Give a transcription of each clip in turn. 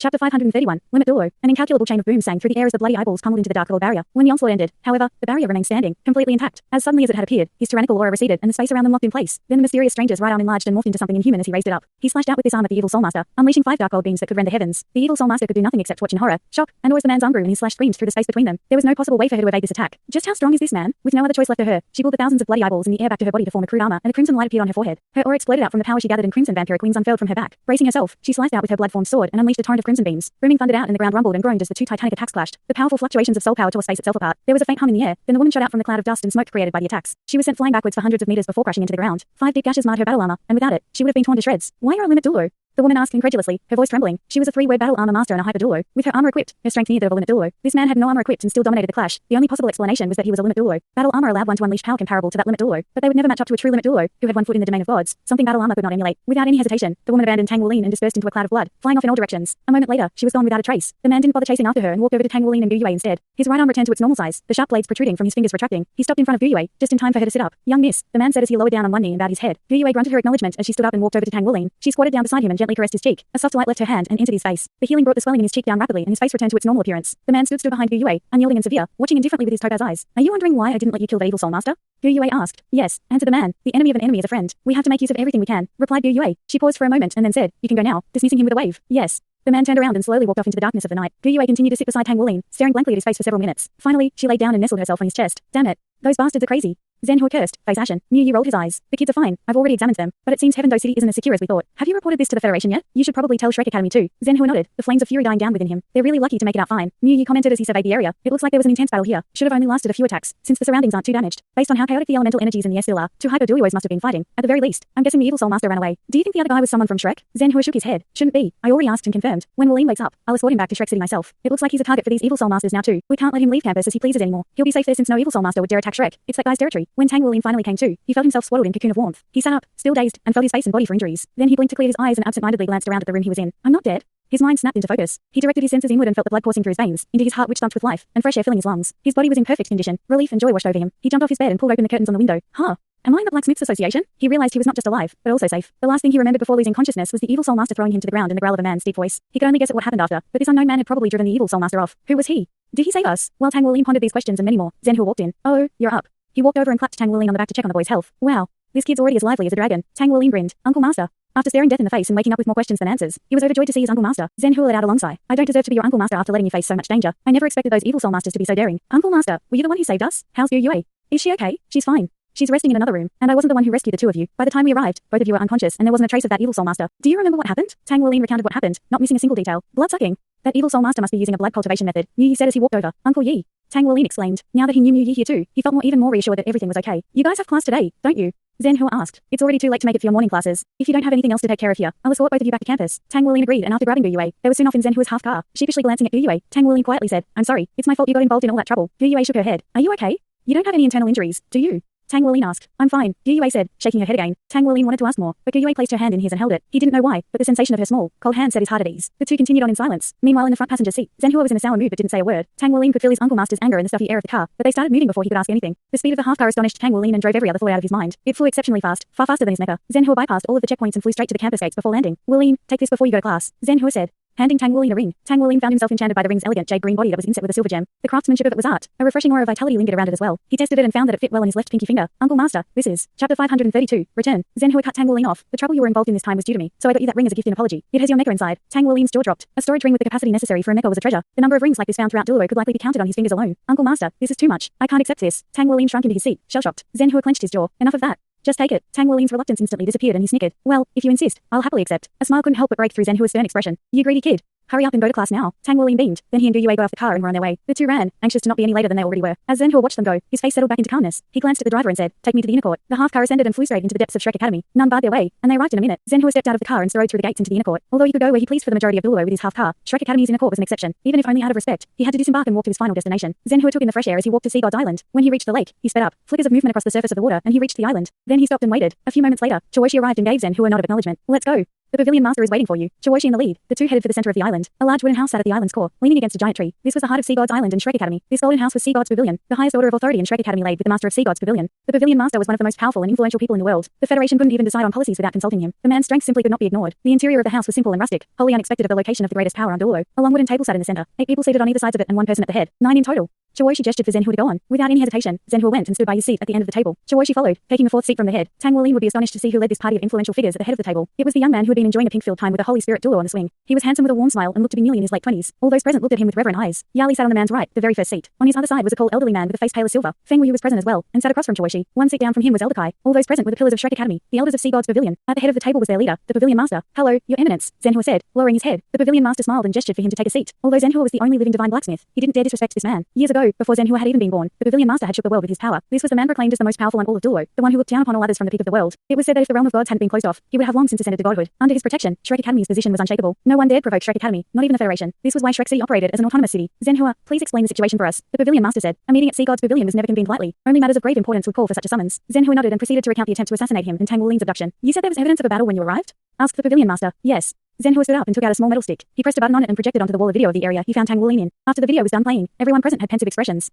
Chapter 531, Limit Douluo. An incalculable chain of booms sang through the air as the bloody eyeballs pummeled into the dark gold barrier. When the onslaught ended, however, the barrier remained standing, completely intact. As suddenly as it had appeared, his tyrannical aura receded and the space around them locked in place. Then the mysterious stranger's right arm enlarged and morphed into something inhuman as he raised it up. He slashed out with this arm at the evil Soulmaster, unleashing 5 dark gold beams that could rend the heavens. The evil Soulmaster could do nothing except watch in horror, shock, and as the man's arm grew and his slash screamed through the space between them. There was no possible way for her to evade this attack. Just how strong is this man? With no other choice left to her, she pulled the thousands of bloody eyeballs in the air back to her body to form a crude armor, and a crimson light appeared on her forehead. Her aura exploded out from the power she gathered and crimson vampiric wings unfurled from her back. Bracing herself, she sliced out with her blood-formed sword and unleashed a torrent of crimson beams. Booming thundered out and the ground rumbled and groaned as the two titanic attacks clashed. The powerful fluctuations of soul power tore space itself apart. There was a faint hum in the air, then the woman shot out from the cloud of dust and smoke created by the attacks. She was sent flying backwards for hundreds of meters before crashing into the ground. 5 deep gashes marred her battle armor, and without it, she would have been torn to shreds. Why are a limit Douluo? The woman asked incredulously, her voice trembling. She was a 3-word battle armor master and a hyper Douluo. With her armor equipped, her strength neither of a limit Douluo. This man had no armor equipped and still dominated the clash. The only possible explanation was that he was a limit Douluo. Battle armor allowed one to unleash power comparable to that limit Douluo, but they would never match up to a true limit Douluo, who had one foot in the domain of gods, something battle armor could not emulate. Without any hesitation, the woman abandoned Tang Wuling and dispersed into a cloud of blood, flying off in all directions. A moment later, she was gone without a trace. The man didn't bother chasing after her and walked over to Tang Wuling and Gu Yue instead. His right arm returned to its normal size, the sharp blades protruding from his fingers retracting. He stopped in front of Gu Yue, just in time for her to sit up. Young miss, the man said as he lowered down on one knee and bowed his head. Gu Yue grunted her acknowledgement as she stood up and walked over to Tang Wuling. She squatted down beside him and gently caressed his cheek. A soft light left her hand and entered his face. The healing brought the swelling in his cheek down rapidly and his face returned to its normal appearance. The man stood behind Gu Yue, unyielding and severe, watching indifferently with his topaz eyes. Are you wondering why I didn't let you kill the evil Soulmaster? Gu Yue asked. Yes, answered the man. The enemy of an enemy is a friend. We have to make use of everything we can, replied Gu Yue. She paused for a moment and then said, you can go now, dismissing him with a wave. Yes. The man turned around and slowly walked off into the darkness of the night. Gu Yue continued to sit beside Tang Wuling, staring blankly at his face for several minutes. Finally, she laid down and nestled herself on his chest. Damn it. Those bastards are crazy. Zhenhua cursed, face ashen. Mu Yi rolled his eyes. The kids are fine. I've already examined them. But it seems Heaven Dou City isn't as secure as we thought. Have you reported this to the Federation yet? You should probably tell Shrek Academy too. Zhenhua nodded, the flames of fury dying down within him. They're really lucky to make it out fine. Mu Yi commented as he surveyed the area. It looks like there was an intense battle here. Should have only lasted a few attacks, since the surroundings aren't too damaged. Based on how chaotic the elemental energies in the air still are, 2 hyper Douluos must have been fighting. At the very least, I'm guessing the evil Soulmaster ran away. Do you think the other guy was someone from Shrek? Zhenhua shook his head. Shouldn't be. I already asked and confirmed. When Wuling wakes up, I'll escort him back to Shrek City myself. It looks like he's a target for these evil Soulmasters now too. We can't let him leave campus as he pleases anymore. He'll be safe there since no evil Soulmaster would dare attack Shrek. It's that guy's territory. When Tang Wuling finally came to, he felt himself swaddled in cocoon of warmth. He sat up, still dazed, and felt his face and body for injuries. Then he blinked to clear his eyes and absent-mindedly glanced around at the room he was in. I'm not dead. His mind snapped into focus. He directed his senses inward and felt the blood coursing through his veins, into his heart which thumped with life, and fresh air filling his lungs. His body was in perfect condition. Relief and joy washed over him. He jumped off his bed and pulled open the curtains on the window. Huh. Am I in the Blacksmiths Association? He realized he was not just alive, but also safe. The last thing he remembered before losing consciousness was the evil Soulmaster throwing him to the ground in the growl of a man's deep voice. He could only guess at what happened after, but this unknown man had probably driven the evil Soulmaster off. Who was he? Did he save us? While Tang Wuling pondered these questions and many more, Zhenhua walked in. Oh, you're up. He walked over and clapped Tang Wuling on the back to check on the boy's health. Wow. This kid's already as lively as a dragon. Tang Wuling grinned. Uncle Master. After staring death in the face and waking up with more questions than answers, he was overjoyed to see his Uncle Master. Zhenhua let out a long sigh. I don't deserve to be your Uncle Master after letting you face so much danger. I never expected those evil Soulmasters to be so daring. Uncle Master, were you the one who saved us? How's Gu Yue? Is she okay? She's fine. She's resting in another room, and I wasn't the one who rescued the two of you. By the time we arrived, both of you were unconscious and there wasn't a trace of that evil Soulmaster. Do you remember what happened? Tang Wuling recounted what happened, not missing a single detail. Blood-sucking. That evil Soulmaster must be using a blood cultivation method, Mu Yi said as he walked over. Uncle Yi. Tang Wuling exclaimed. Now that he knew Mu Yi here too, he felt even more reassured that everything was okay. You guys have class today, don't you? Zhenhua asked. It's already too late to make it for your morning classes. If you don't have anything else to take care of here, I'll escort both of you back to campus. Tang Wuling agreed, and after grabbing Gu Yue, they were soon off in Zhenhua's half car. Sheepishly glancing at Gu Yue, Tang Wuling quietly said, I'm sorry, it's my fault you got involved in all that trouble. Gu Yue shook her head. Are you okay? You don't have any internal injuries, do you? Tang Wuling asked. I'm fine, Gu Yue said, shaking her head again. Tang Wuling wanted to ask more, but Gu Yue placed her hand in his and held it. He didn't know why, but the sensation of her small, cold hand set his heart at ease. The two continued on in silence. Meanwhile, in the front passenger seat, Zhenhua was in a sour mood but didn't say a word. Tang Wuling could feel his Uncle Master's anger in the stuffy air of the car, but they started moving before he could ask anything. The speed of the half car astonished Tang Wuling and drove every other thought out of his mind. It flew exceptionally fast, far faster than his mecha. Zhenhua bypassed all of the checkpoints and flew straight to the campus gates before landing. Wuling, take this before you go to class, Zhenhua said, handing Tang Wuling a ring. Tang Wuling found himself enchanted by the ring's elegant jade green body that was inset with a silver gem. The craftsmanship of it was art. A refreshing aura of vitality lingered around it as well. He tested it and found that it fit well on his left pinky finger. Uncle Master, this is Chapter 532. Return. Zhenhua cut Tang Wuling off. The trouble you were involved in this time was due to me, so I got you that ring as a gift in apology. It has your mecha inside. Tang Wuling's jaw dropped. A storage ring with the capacity necessary for a mecha was a treasure. The number of rings like this found throughout Douluo could likely be counted on his fingers alone. Uncle Master, this is too much. I can't accept this. Tang Wuling shrunk into his seat, shell-shocked. Zhenhua clenched his jaw. Enough of that. Just take it. Tang Wuling's reluctance instantly disappeared and he snickered. Well, if you insist, I'll happily accept. A smile couldn't help but break through Zhenhua's stern expression. You greedy kid. Hurry up and go to class now. Tang Wuling beamed. Then he and Gu Yue got off the car and were on their way. The two ran, anxious to not be any later than they already were. As Zhenhua watched them go, his face settled back into calmness. He glanced at the driver and said, take me to the inner court. The half car ascended and flew straight into the depths of Shrek Academy. None barred their way, and they arrived in a minute. Zhenhua stepped out of the car and strode through the gates into the inner court. Although he could go where he pleased for the majority of Douluo with his half car, Shrek Academy's inner court was an exception. Even if only out of respect, he had to disembark and walk to his final destination. Zhenhua took in the fresh air as he walked to Sea God's Island. When he reached the lake, he sped up. Flickers of movement across the surface of the water, and he reached the island. Then he stopped and waited. A few moments later, Chawoshi arrived and gave Zhenhua a nod of acknowledgement. Let's go. The pavilion master is waiting for you. Chawoshi in the lead. The two headed for the center of the island. A large wooden house sat at the island's core, leaning against a giant tree. This was the heart of Sea God's Island and Shrek Academy. This golden house was Sea God's pavilion, the highest order of authority in Shrek Academy laid with the master of Sea God's pavilion. The pavilion master was one of the most powerful and influential people in the world. The Federation couldn't even decide on policies without consulting him. The man's strength simply could not be ignored. The interior of the house was simple and rustic, wholly unexpected of the location of the greatest power on Douluo. A long wooden table sat in the center. 8 people seated on either sides of it and 1 person at the head. 9 in total. Chawoshi gestured for Zenhua to go on. Without any hesitation, Zenhua went and stood by his seat at the end of the table. Chawoshi followed, taking the 4th seat from the head. Tang Wolin would be astonished to see who led this party of influential figures at the head of the table. It was the young man who had been enjoying a pink-filled time with the Holy Spirit Douluo on the swing. He was handsome with a warm smile and looked to be nearly in his late 20s. All those present looked at him with reverent eyes. Yali sat on the man's right, the very first seat. On his other side was a tall elderly man with a face pale as silver. Feng Wu was present as well, and sat across from Chawoshi. 1 seat down from him was Elder Kai. All those present were the pillars of Shrek Academy, the elders of Sea God's pavilion. At the head of the table was their leader, the pavilion master. "Hello, your eminence," Zenhua said, lowering his head. The pavilion master smiled and gestured for him to take a seat. Although Zenhua was the only living divine blacksmith, he didn't dare disrespect this man. Years ago, before Zenhua had even been born, the pavilion master had shook the world with his power. This was the man proclaimed as the most powerful in all of Douluo, the one who looked down upon all others from the peak of the world. It was said that if the realm of gods hadn't been closed off, he would have long since ascended to godhood. Under his protection, Shrek Academy's position was unshakable. No one dared provoke Shrek Academy, not even the Federation. This was why Shrek City operated as an autonomous city. Zenhua, please explain the situation for us, the pavilion master said. A meeting at Sea God's pavilion was never convened lightly. Only matters of grave importance would call for such a summons. Zenhua nodded and proceeded to recount the attempt to assassinate him and Tang Wulin's abduction. You said there was evidence of a battle when you arrived? Asked the pavilion master. Yes. Zenhua stood up and took out a small metal stick. He pressed a button on it and projected onto the wall a video of the area he found Tang Wulin in. After the video was done playing, everyone present had pensive expressions.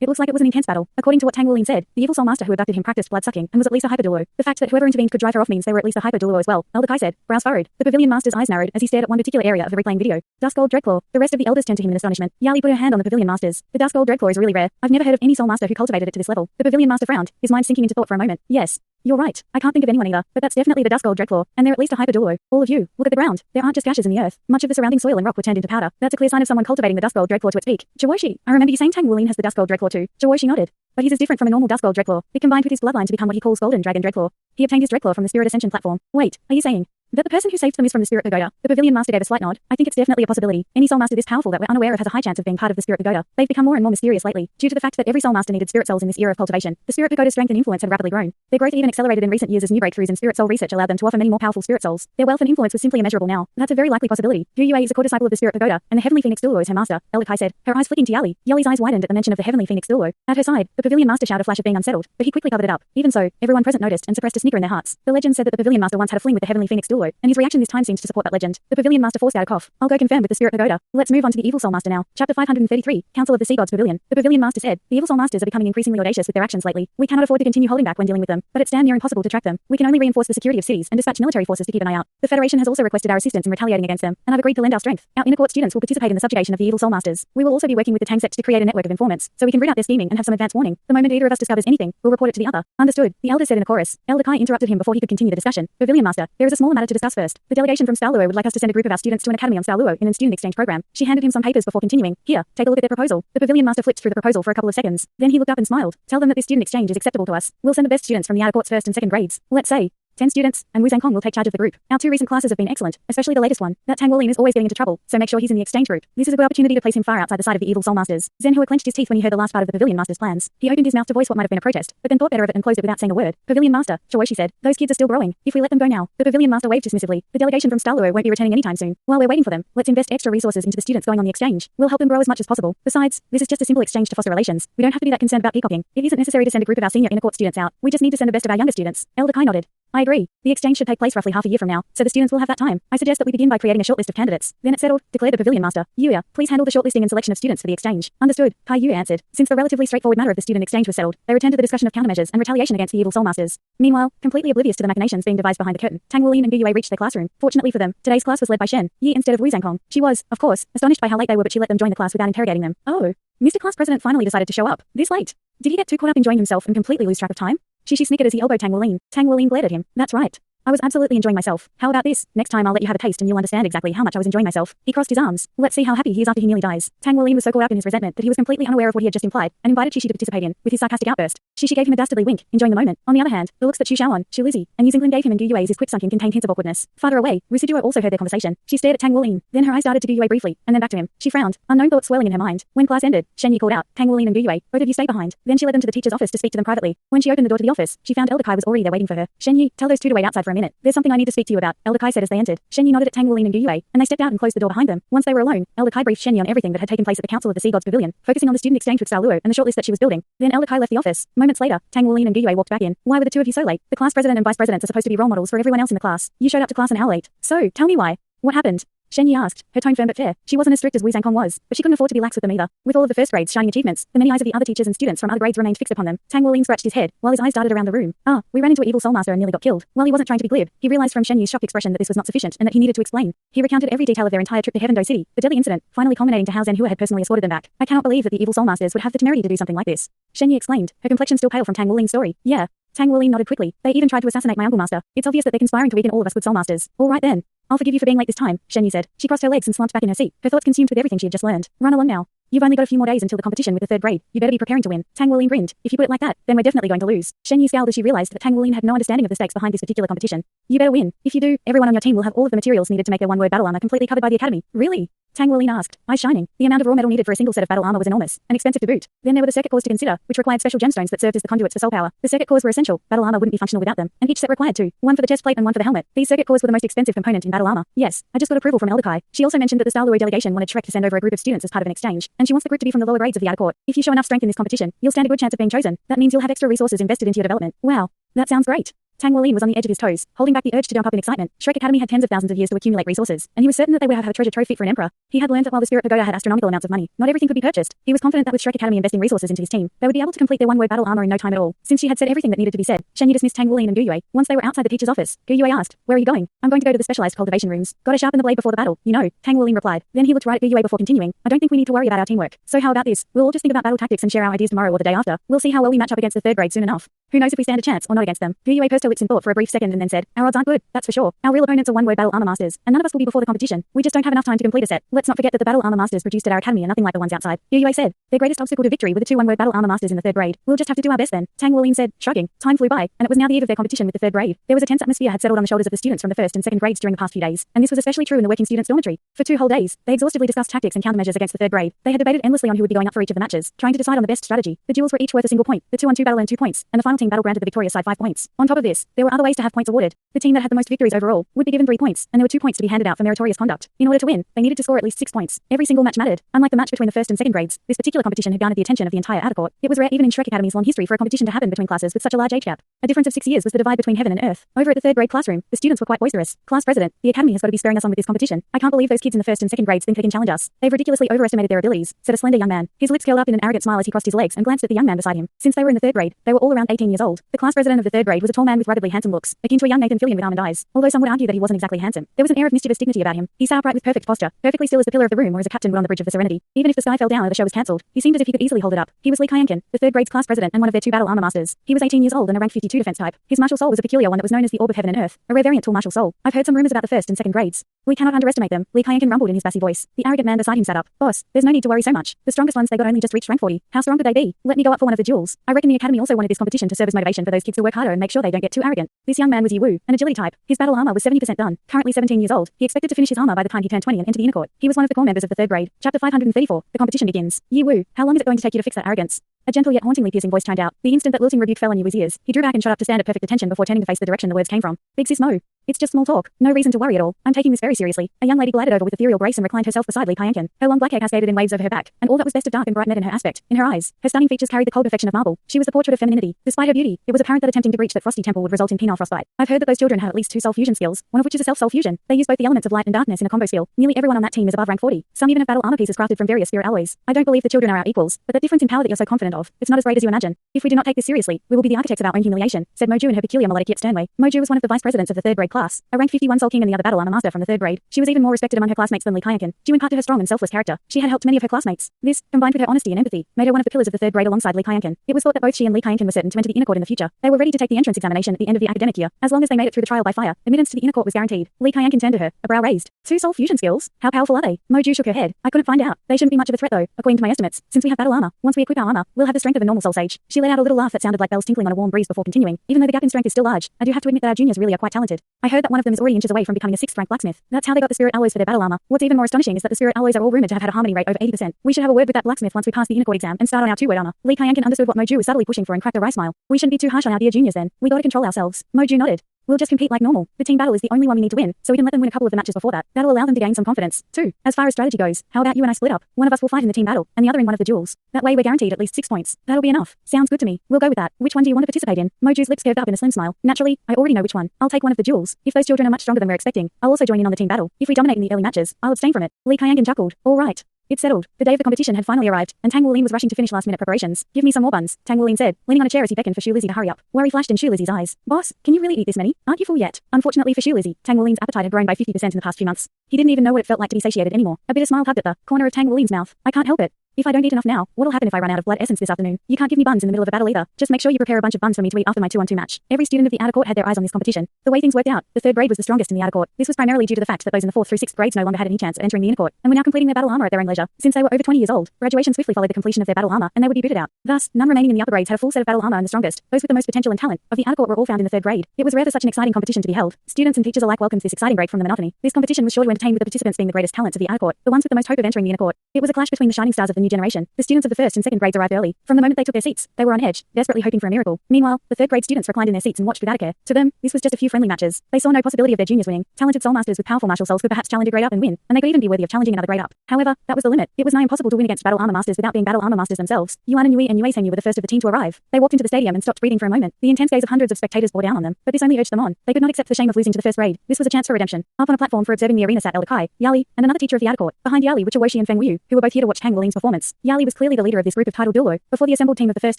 It looks like it was an intense battle. According to what Tang Wulin said, the evil soul master who abducted him practiced blood-sucking and was at least a hyper-Douluo. The fact that whoever intervened could drive her off means they were at least a hyper-Douluo as well, Elder Kai said. Brows furrowed. The pavilion master's eyes narrowed as he stared at one particular area of the replaying video. Dusk Gold Dreadclaw. The rest of the elders turned to him in astonishment. Yali put her hand on the pavilion master's. The Dusk Gold Dreadclaw is really rare. I've never heard of any soul master who cultivated it to this level. The pavilion master frowned, his mind sinking into thought for a moment. Yes. You're right. I can't think of anyone either, but that's definitely the Dusk Gold Dreadclaw, and they're at least a hyper-Douluo. All of you, look at the ground. There aren't just gashes in the earth. Much of the surrounding soil and rock were turned into powder. That's a clear sign of someone cultivating the Dusk Gold Dreadclaw to its peak. Chawoshi, I remember you saying Tang Wulin has the Dusk Gold Dreadclaw too. Chawoshi nodded. But his is different from a normal Dusk Gold Dreadclaw. It combined with his bloodline to become what he calls Golden Dragon Dreadclaw. He obtained his Dreadclaw from the Spirit Ascension platform. Wait, are you saying that the person who saved them is from the Spirit Pagoda? The pavilion master gave a slight nod. I think it's definitely a possibility. Any soul master this powerful that we're unaware of has a high chance of being part of the Spirit Pagoda. They've become more and more mysterious lately, due to the fact that every soul master needed spirit souls in this era of cultivation. The Spirit Pagoda's strength and influence had rapidly grown. Their growth even accelerated in recent years as new breakthroughs in spirit soul research allowed them to offer many more powerful spirit souls. Their wealth and influence was simply immeasurable now. That's a very likely possibility. Yu Yue is a core disciple of the Spirit Pagoda, and the Heavenly Phoenix Douluo is her master, Elder Kai said, her eyes flicking to Yali. Yali's eyes widened at the mention of the Heavenly Phoenix Douluo. At her side, the pavilion master showed a flash of being unsettled, but he quickly covered it up. Even so, everyone present noticed and suppressed a snicker in their hearts. The legend said that the pavilion master once had a fling with the Heavenly Phoenix Douluo, and his reaction this time seems to support that legend. The pavilion master forced out a cough. I'll go confirm with the Spirit Pagoda. Let's move on to the evil soul master now. Chapter 533, Council of the Sea Gods Pavilion. The pavilion master said, the evil soul masters are becoming increasingly audacious with their actions lately. We cannot afford to continue holding back when dealing with them, but it's damn near impossible to track them. We can only reinforce the security of cities and dispatch military forces to keep an eye out. The Federation has also requested our assistance in retaliating against them, and have agreed to lend our strength. Our inner court students will participate in the subjugation of the evil soul masters. We will also be working with the Tang sect to create a network of informants, so we can root out their scheming and have some advance warning. The moment either of us discovers anything, we'll report it to the other. Understood, the elder said in a chorus. Elder Kai interrupted him before he could continue the discussion. Pavilion master, there is a smaller matter to discuss first. The delegation from Douluo would like us to send a group of our students to an academy on Douluo in an student exchange program. She handed him some papers before continuing. Here, take a look at their proposal. The pavilion master flipped through the proposal for a couple of seconds. Then he looked up and smiled. Tell them that this student exchange is acceptable to us. We'll send the best students from the outer court's first and second grades. Let's say 10 students, and Wu Zhangkong will take charge of the group. Our 2 recent classes have been excellent, especially the latest one. That Tang Wulin is always getting into trouble, so make sure he's in the exchange group. This is a good opportunity to place him far outside the sight of the evil soul masters. Zenhua clenched his teeth when he heard the last part of the pavilion master's plans. He opened his mouth to voice what might have been a protest, but then thought better of it and closed it without saying a word. Pavilion master, Chawoshi said, those kids are still growing. If we let them go now. The pavilion master waved dismissively. The delegation from Douluo won't be returning anytime soon. While we're waiting for them, let's invest extra resources into the students going on the exchange. We'll help them grow as much as possible. Besides, this is just a simple exchange to foster relations. We don't have to be that concerned about peacocking. It isn't necessary to send a group of our senior inner court students out. We just need to send the best of our younger students. Elder Kai nodded. I agree. The exchange should take place roughly half a year from now, so the students will have that time. I suggest that we begin by creating a short list of candidates. Then it's settled, declared the pavilion master. Yuya, please handle the shortlisting and selection of students for the exchange. Understood, Kai Yu answered. Since the relatively straightforward matter of the student exchange was settled, they returned to the discussion of countermeasures and retaliation against the evil soul masters. Meanwhile, completely oblivious to the machinations being devised behind the curtain, Tang Wulin and Yu Yue reached their classroom. Fortunately for them, today's class was led by Shen Yi instead of Wu Zhangkong. She was, of course, astonished by how late they were, but she let them join the class without interrogating them. Oh, Mr. Class President finally decided to show up. This late. Did he get too caught up enjoying himself and completely lose track of time? She snickered as he elbowed Tang Wulin. Tang Wulin glared at him. That's right. I was absolutely enjoying myself. How about this? Next time I'll let you have a taste and you'll understand exactly how much I was enjoying myself. He crossed his arms. Let's see how happy he is after he nearly dies. Tang Wulin was so caught up in his resentment that he was completely unaware of what he had just implied, and invited Shishi to participate in, with his sarcastic outburst. Shishi gave him a dastardly wink, enjoying the moment. On the other hand, the looks that Xu Shaoan, Xu Lizzie, and Yu Xinglin gave him and Gu Yue's his quick sunken contained hints of awkwardness. Farther away, Rusiduo also heard their conversation. She stared at Tang Wulin, then her eyes darted to Gu Yue briefly, and then back to him. She frowned, unknown thoughts swirling in her mind. When class ended, Shen Yi called out, Tang Wulin and Gu Yue, both of you stay behind. Then she led them to the teacher's office to speak to them privately. When she opened the door to the office, she found Elder Kai was already there waiting for her. Shen Yi, tell those 2 to wait outside for a a minute. There's something I need to speak to you about, Elder Kai said as they entered. Shen Yi nodded at Tang Wulin and Gu Yue, and they stepped out and closed the door behind them. Once they were alone, Elder Kai briefed Shen Yi on everything that had taken place at the Council of the Sea Gods Pavilion, focusing on the student exchange with Douluo and the shortlist that she was building. Then Elder Kai left the office. Moments later, Tang Wulin and Gu Yue walked back in. Why were the two of you so late? The class president and vice presidents are supposed to be role models for everyone else in the class. You showed up to class an hour late. So, tell me why. What happened? Shen Yi asked, her tone firm but fair. She wasn't as strict as Wu Zhangkong was, but she couldn't afford to be lax with them either. With all of the first grades shining achievements, the many eyes of the other teachers and students from other grades remained fixed upon them. Tang Wulin scratched his head, while his eyes darted around the room. We ran into an evil soulmaster and nearly got killed. While he wasn't trying to be glib, he realized from Shen Yi's shocked expression that this was not sufficient and that he needed to explain. He recounted every detail of their entire trip to Heaven Dou City, the deadly incident, finally culminating to how Zhen Hua had personally escorted them back. I cannot believe that the evil soulmasters would have the temerity to do something like this. Shen Yi exclaimed, her complexion still pale from Tang Wulin's story. Yeah. Tang Wulin nodded quickly. They even tried to assassinate my uncle master. It's obvious that they're conspiring to weaken all of us good soulmasters. All right then. I'll forgive you for being late this time, Shen Yi said. She crossed her legs and slumped back in her seat, her thoughts consumed with everything she had just learned. Run along now. You've only got a few more days until the competition with the third grade. You better be preparing to win. Tang Wulin grinned. If you put it like that, then we're definitely going to lose. Shen Yi scowled as she realized that Tang Wulin had no understanding of the stakes behind this particular competition. You better win. If you do, everyone on your team will have all of the materials needed to make their one-word battle armor completely covered by the academy. Really? Tang Wulin asked, eyes shining. The amount of raw metal needed for a single set of battle armor was enormous, and expensive to boot. Then there were the circuit cores to consider, which required special gemstones that served as the conduits for soul power. The circuit cores were essential. Battle armor wouldn't be functional without them, and each set required two, one for the chest plate and one for the helmet. These circuit cores were the most expensive component in battle armor. Yes, I just got approval from Elder Kai. She also mentioned that the Douluo delegation wanted Shrek to send over a group of students as part of an exchange, and she wants the group to be from the lower grades of the outer court. If you show enough strength in this competition, you'll stand a good chance of being chosen. That means you'll have extra resources invested into your development. Wow, that sounds great. Tang Wulin was on the edge of his toes, holding back the urge to jump up in excitement. Shrek Academy had tens of thousands of years to accumulate resources, and he was certain that they would have a treasure trove fit for an emperor. He had learned that while the Spirit Pagoda had astronomical amounts of money, not everything could be purchased. He was confident that with Shrek Academy investing resources into his team, they would be able to complete their one-word battle armor in no time at all. Since she had said everything that needed to be said, Shen Yi dismissed Tang Wulin and Gu Yue. Once they were outside the teacher's office, Gu Yue asked, "Where are you going?" "I'm going to go to the specialized cultivation rooms. Gotta sharpen the blade before the battle, you know," Tang Wulin replied. Then he looked right at Gu Yue before continuing. "I don't think we need to worry about our teamwork. So how about this? We'll all just think about battle tactics and share our ideas tomorrow or the day after. We'll see how well we match up against the third grade soon enough. Who knows if we stand a chance or not against them." Gu Yue pursed her lips in thought for a brief second and then said, "Our odds aren't good, that's for sure. Our real opponents are one-word battle armor masters, and none of us will be before the competition. We just don't have enough time to complete a set. Let's not forget that the battle armor masters produced at our academy are nothing like the ones outside." Gu Yue said, "Their greatest obstacle to victory were the two one-word battle armor masters in the third grade. We'll just have to do our best then," Tang Wulin said, shrugging. Time flew by, and it was now the eve of their competition with the third grade. There was a tense atmosphere had settled on the shoulders of the students from the first and second grades during the past few days, and this was especially true in the working students' dormitory. For 2 whole days, they exhaustively discussed tactics and countermeasures against the third grade. They had debated endlessly on who would be going up for each of the matches, trying to decide on the best strategy. The duels were each worth a single point. The 2-on-2 battle earned 2 points, and the final team battle granted the victorious side 5 points. On top of this, there were other ways to have points awarded. The team that had the most victories overall would be given 3 points, and there were 2 points to be handed out for meritorious conduct. In order to win, they needed to score at least 6 points. Every single match mattered. Unlike the match between the first and second grades, this particular competition had garnered the attention of the entire outer court. It was rare even in Shrek Academy's long history for a competition to happen between classes with such a large age gap. A difference of 6 years was the divide between heaven and earth. Over at the third grade classroom, the students were quite boisterous. "Class president, the academy has got to be spurring us on with this competition. I can't believe those kids in the first and second grades think they can challenge us. They've ridiculously overestimated their abilities," said a slender young man. His lips curled up in an arrogant smile as he crossed his legs and glanced at the young man beside him. Since they were in the third grade, they were all around 18 years old. The class president of the third grade was a tall man with ruggedly handsome looks, akin to a young Nathan Fillion with almond eyes. Although some would argue that he wasn't exactly handsome, there was an air of mischievous dignity about him. He sat upright with perfect posture, perfectly still as the pillar of the room or as a captain would on the bridge of the Serenity. Even if the sky fell down or the show was cancelled, he seemed as if he could easily hold it up. He was Li Kaienkin, the third grade's class president and one of their 2 battle armor masters. He was 18 years old and a rank 52 defense type. His martial soul was a peculiar one that was known as the Orb of Heaven and Earth, a rare variant tool martial soul. "I've heard some rumors about the first and second grades. We cannot underestimate them," Li Kaienkin rumbled in his bassy voice. The arrogant man beside him sat up. "Boss, there's no need to worry so much. The strongest ones they got only just reached rank 40. How strong could they be? Let me go up for one of the duels. I reckon the academy also wanted this competition to serve as motivation for those kids to work harder and make sure they don't get too arrogant." This young man was Yi Wu, an agility type. His battle armor was 70% done. Currently 17 years old, he expected to finish his armor by the time he turned 20 and enter the inner court. He was one of the core members of the third grade. Chapter 534. The competition begins. "Yi Wu, how long is it going to take you to fix that arrogance?" A gentle yet hauntingly piercing voice chimed out. The instant that lilting rebuke fell on Yi Wu's ears, he drew back and shot up to stand at perfect attention before turning to face the direction the words came from. "Big sis Mo. It's just small talk. No reason to worry at all. I'm taking this very seriously." A young lady glided over with ethereal grace and reclined herself beside Li Kaienkin. Her long black hair cascaded in waves over her back, and all that was best of dark and bright met in her aspect. In her eyes, her stunning features carried the cold perfection of marble. She was the portrait of femininity. Despite her beauty, it was apparent that attempting to breach that frosty temple would result in penile frostbite. "I've heard that those children have at least 2 soul fusion skills, one of which is a self-soul fusion. They use both the elements of light and darkness in a combo skill. Nearly everyone on that team is above rank 40. Some even have battle armor pieces crafted from various spirit alloys. I don't believe the children are our equals, but that difference in power that you're so confident of, it's not as great as you imagine. If we do not take this seriously, we will be the architects of our own humiliation," said Moju in her peculiar melodic yet stern way. Moju was one of the vice presidents of the third grade class, a rank 51 soul king and the other battle armor master from the third grade. She was even more respected among her classmates than Li Kaienkin, due in part to her strong and selfless character. She had helped many of her classmates. This, combined with her honesty and empathy, made her one of the pillars of the third grade alongside Li Kaienkin. It was thought that both she and Li Kaienkin were certain to enter the inner court in the future. They were ready to take the entrance examination at the end of the academic year. As long as they made it through the trial by fire, admittance to the inner court was guaranteed. Li Kaienkin turned to her, a brow raised. 2 soul fusion skills? How powerful are they? Moju shook her head. "I couldn't find out. They shouldn't be much of a threat though, according to my estimates, since we have battle armor. Once we equip our armor, we'll have the strength of a normal soul sage." She let out a little laugh that sounded like bells tinkling on a warm breeze before continuing. "Even though the gap in strength is still large, I do have to admit that our juniors really are quite talented. I heard that one of them is already inches away from becoming a 6th rank blacksmith. That's how they got the spirit alloys for their battle armor. What's even more astonishing is that the spirit alloys are all rumored to have had a harmony rate over 80%. We should have a word with that blacksmith once we pass the inner court exam and start on our 2-word armor." Li Kaienkin understood what Moju was subtly pushing for and cracked a wry smile. "We shouldn't be too harsh on our dear juniors then. We gotta control ourselves." Moju nodded. We'll just compete like normal. The team battle is the only one we need to win, so we can let them win a couple of the matches before that. That'll allow them to gain some confidence. 2. As far as strategy goes, how about you and I split up? One of us will fight in the team battle, and the other in one of the duels. That way we're guaranteed at least 6 points. That'll be enough. Sounds good to me. We'll go with that. Which one do you want to participate in? Moju's lips curved up in a slim smile. Naturally, I already know which one. I'll take one of the duels. If those children are much stronger than we're expecting, I'll also join in on the team battle. If we dominate in the early matches, I'll abstain from it. Li Kaiyangan chuckled. All right. It's settled. The day of the competition had finally arrived, and Tang Wulin was rushing to finish last-minute preparations. Give me some more buns, Tang Wulin said, leaning on a chair as he beckoned for Shu Lizzie to hurry up. Worry flashed in Shu Lizzie's eyes. Boss, can you really eat this many? Aren't you full yet? Unfortunately for Shu Lizzie, Tang Wulin's appetite had grown by 50% in the past few months. He didn't even know what it felt like to be satiated anymore. A bitter smile tugged at the corner of Tang Wulin's mouth. I can't help it. If I don't eat enough now, what'll happen if I run out of blood essence this afternoon? You can't give me buns in the middle of a battle either. Just make sure you prepare a bunch of buns for me to eat after my 2-on-2 match. Every student of the outer court had their eyes on this competition. The way things worked out, the 3rd grade was the strongest in the outer court. This was primarily due to the fact that those in the 4th through 6th grades no longer had any chance of entering the inner court, and were now completing their battle armor at their own leisure. Since they were over 20 years old, graduation swiftly followed the completion of their battle armor, and they would be booted out. Thus, none remaining in the upper grades had a full set of battle armor, and the strongest, those with the most potential and talent, of the outer court were all found in the 3rd grade. It was rare for such an exciting competition to be held. Students and teachers alike welcomed this exciting break from the monotony. This competition was sure to entertain, with the participants being the greatest talents of the outer court, the ones with the most hope of entering the inner court. It was a clash between the shining stars of the new generation. The students of the 1st and 2nd grades arrived early. From the moment they took their seats, they were on edge, desperately hoping for a miracle. Meanwhile, the 3rd grade students reclined in their seats and watched without a care. To them, this was just a few friendly matches. They saw no possibility of their juniors winning. Talented soul masters with powerful martial souls could perhaps challenge a grade up and win, and they could even be worthy of challenging another grade up. However, that was the limit. It was nigh impossible to win against battle armor masters without being battle armor masters themselves. Yuan and Yui and Yue Sengyu were the first of the team to arrive. They walked into the stadium and stopped breathing for a moment. The intense gaze of hundreds of spectators bore down on them, but this only urged them on. They could not accept the shame of losing to the 1st grade. This was a chance for redemption. Up on a platform for observing the arena sat Elder Kai, Yali, and another teacher of the outer court. Behind Yali were Woshi and Feng Wu, who were both here to watch Tang Wulin's performance. Yali was clearly the leader of this group of titled Douluo. Before the assembled team of the 1st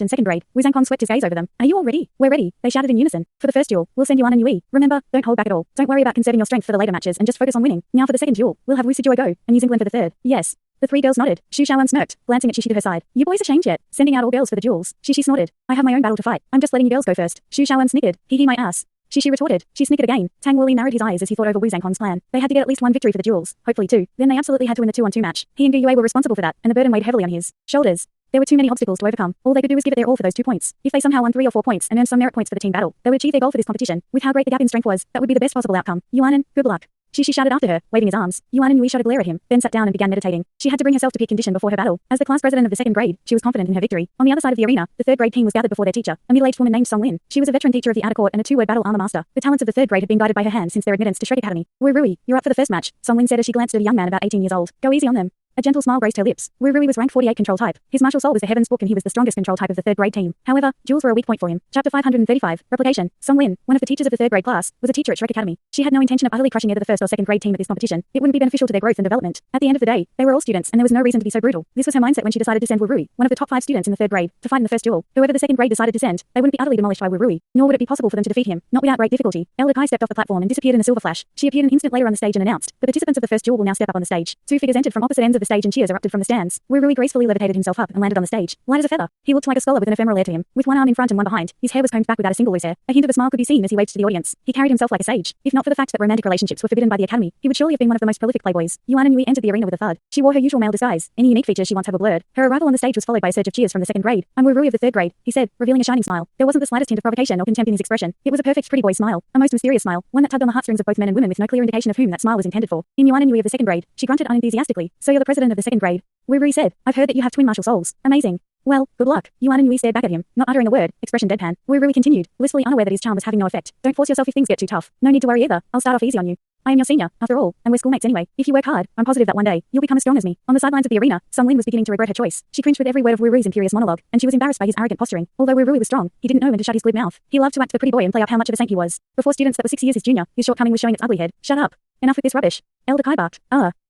and 2nd grade, Wu Zhangkong swept his gaze over them. Are you all ready? We're ready, they shouted in unison. For the first duel, we'll send Yuan and Yui. Remember, don't hold back at all. Don't worry about conserving your strength for the later matches and just focus on winning. Now for the 2nd duel, we'll have Wu Sijuo go, and use England for the 3rd. Yes. The 3 girls nodded. Xu Shaoan smirked, glancing at Shishi to her side. You boys are changed yet, sending out all girls for the duels. Shishi snorted. I have my own battle to fight. I'm just letting you girls go first. Xu Shaoan snickered. Hee my ass. Shishi retorted. She snickered again. Tang Wuli narrowed his eyes as he thought over Wu Zhangkong's plan. They had to get at least 1 victory for the duels, hopefully 2. Then they absolutely had to win the 2-on-2 match. He and Gu Yue were responsible for that, and the burden weighed heavily on his shoulders. There were too many obstacles to overcome. All they could do was give it their all for those 2 points. If they somehow won 3 or 4 points and earned some merit points for the team battle, they would achieve their goal for this competition. With how great the gap in strength was, that would be the best possible outcome. Yuanan, good luck. Shishi shouted after her, waving his arms. Yuan and Yui shot a glare at him, then sat down and began meditating. She had to bring herself to peak condition before her battle. As the class president of the 2nd grade, she was confident in her victory. On the other side of the arena, the 3rd grade team was gathered before their teacher, a middle-aged woman named Song Lin. She was a veteran teacher of the outer court and a 2-word battle armor master. The talents of the 3rd grade had been guided by her hand since their admittance to Shrek Academy. Wu Rui, you're up for the first match, Song Lin said as she glanced at a young man about 18 years old. Go easy on them. A gentle smile graced her lips. Wu Rui was rank 48 control type. His martial soul was the Heaven's Book and he was the strongest control type of the 3rd grade team. However, duels were a weak point for him. Chapter 535, Replication. Song Lin, one of the teachers of the 3rd grade class, was a teacher at Shrek Academy. She had no intention of utterly crushing either the 1st or 2nd grade team at this competition. It wouldn't be beneficial to their growth and development. At the end of the day, they were all students and there was no reason to be so brutal. This was her mindset when she decided to send Wu Rui, one of the top 5 students in the 3rd grade, to fight in the first duel. Whoever the 2nd grade decided to send, they wouldn't be utterly demolished by Wu Rui, nor would it be possible for them to defeat him, not without great difficulty. Elder Kai stepped off the platform and disappeared in a silver flash. She appeared an instant later on the stage and announced, the participants of the first duel will now step up on the stage. 2 figures entered from opposite ends of the stage and cheers erupted from the stands. Wu Rui gracefully levitated himself up and landed on the stage, light as a feather. He looked like a scholar with an ephemeral air to him, with one arm in front and one behind. His hair was combed back without a single loose hair. A hint of a smile could be seen as he waved to the audience. He carried himself like a sage. If not for the fact that romantic relationships were forbidden by the academy, he would surely have been one of the most prolific playboys. Yuan and Yui entered the arena with a thud. She wore her usual male disguise. Any unique features she once had were blurred. Her arrival on the stage was followed by a surge of cheers from the 2nd grade. I'm Wu Rui of the 3rd grade, he said, revealing a shining smile. There wasn't the slightest hint of provocation or contempt in his expression. It was a perfect pretty boy smile, a most mysterious smile, one that tugged on the heartstrings of both men and women with no clear indication of whom that smile was intended for. In Yuan and Yui of the 2nd grade, she grunted unenthusiastically. So you're the president of the 2nd grade? Wu Rui said, I've heard that you have twin martial souls. Amazing. Well, good luck. Yuan and Yui stared back at him, not uttering a word, expression deadpan. Wu Rui continued, blissfully unaware that his charm was having no effect. Don't force yourself if things get too tough. No need to worry either. I'll start off easy on you. I am your senior, after all, and we're schoolmates anyway. If you work hard, I'm positive that one day, you'll become as strong as me. On the sidelines of the arena, Song Lin was beginning to regret her choice. She cringed with every word of Wu Rui's imperious monologue, and she was embarrassed by his arrogant posturing. Although Wu Rui was strong, he didn't know when to shut his glib mouth. He loved to act the pretty boy and play up how much of a saint he was. Before students that were 6 years his junior, his shortcoming was showing its ugly head. Shut up. Enough with this rubbish. Elder Kai barked.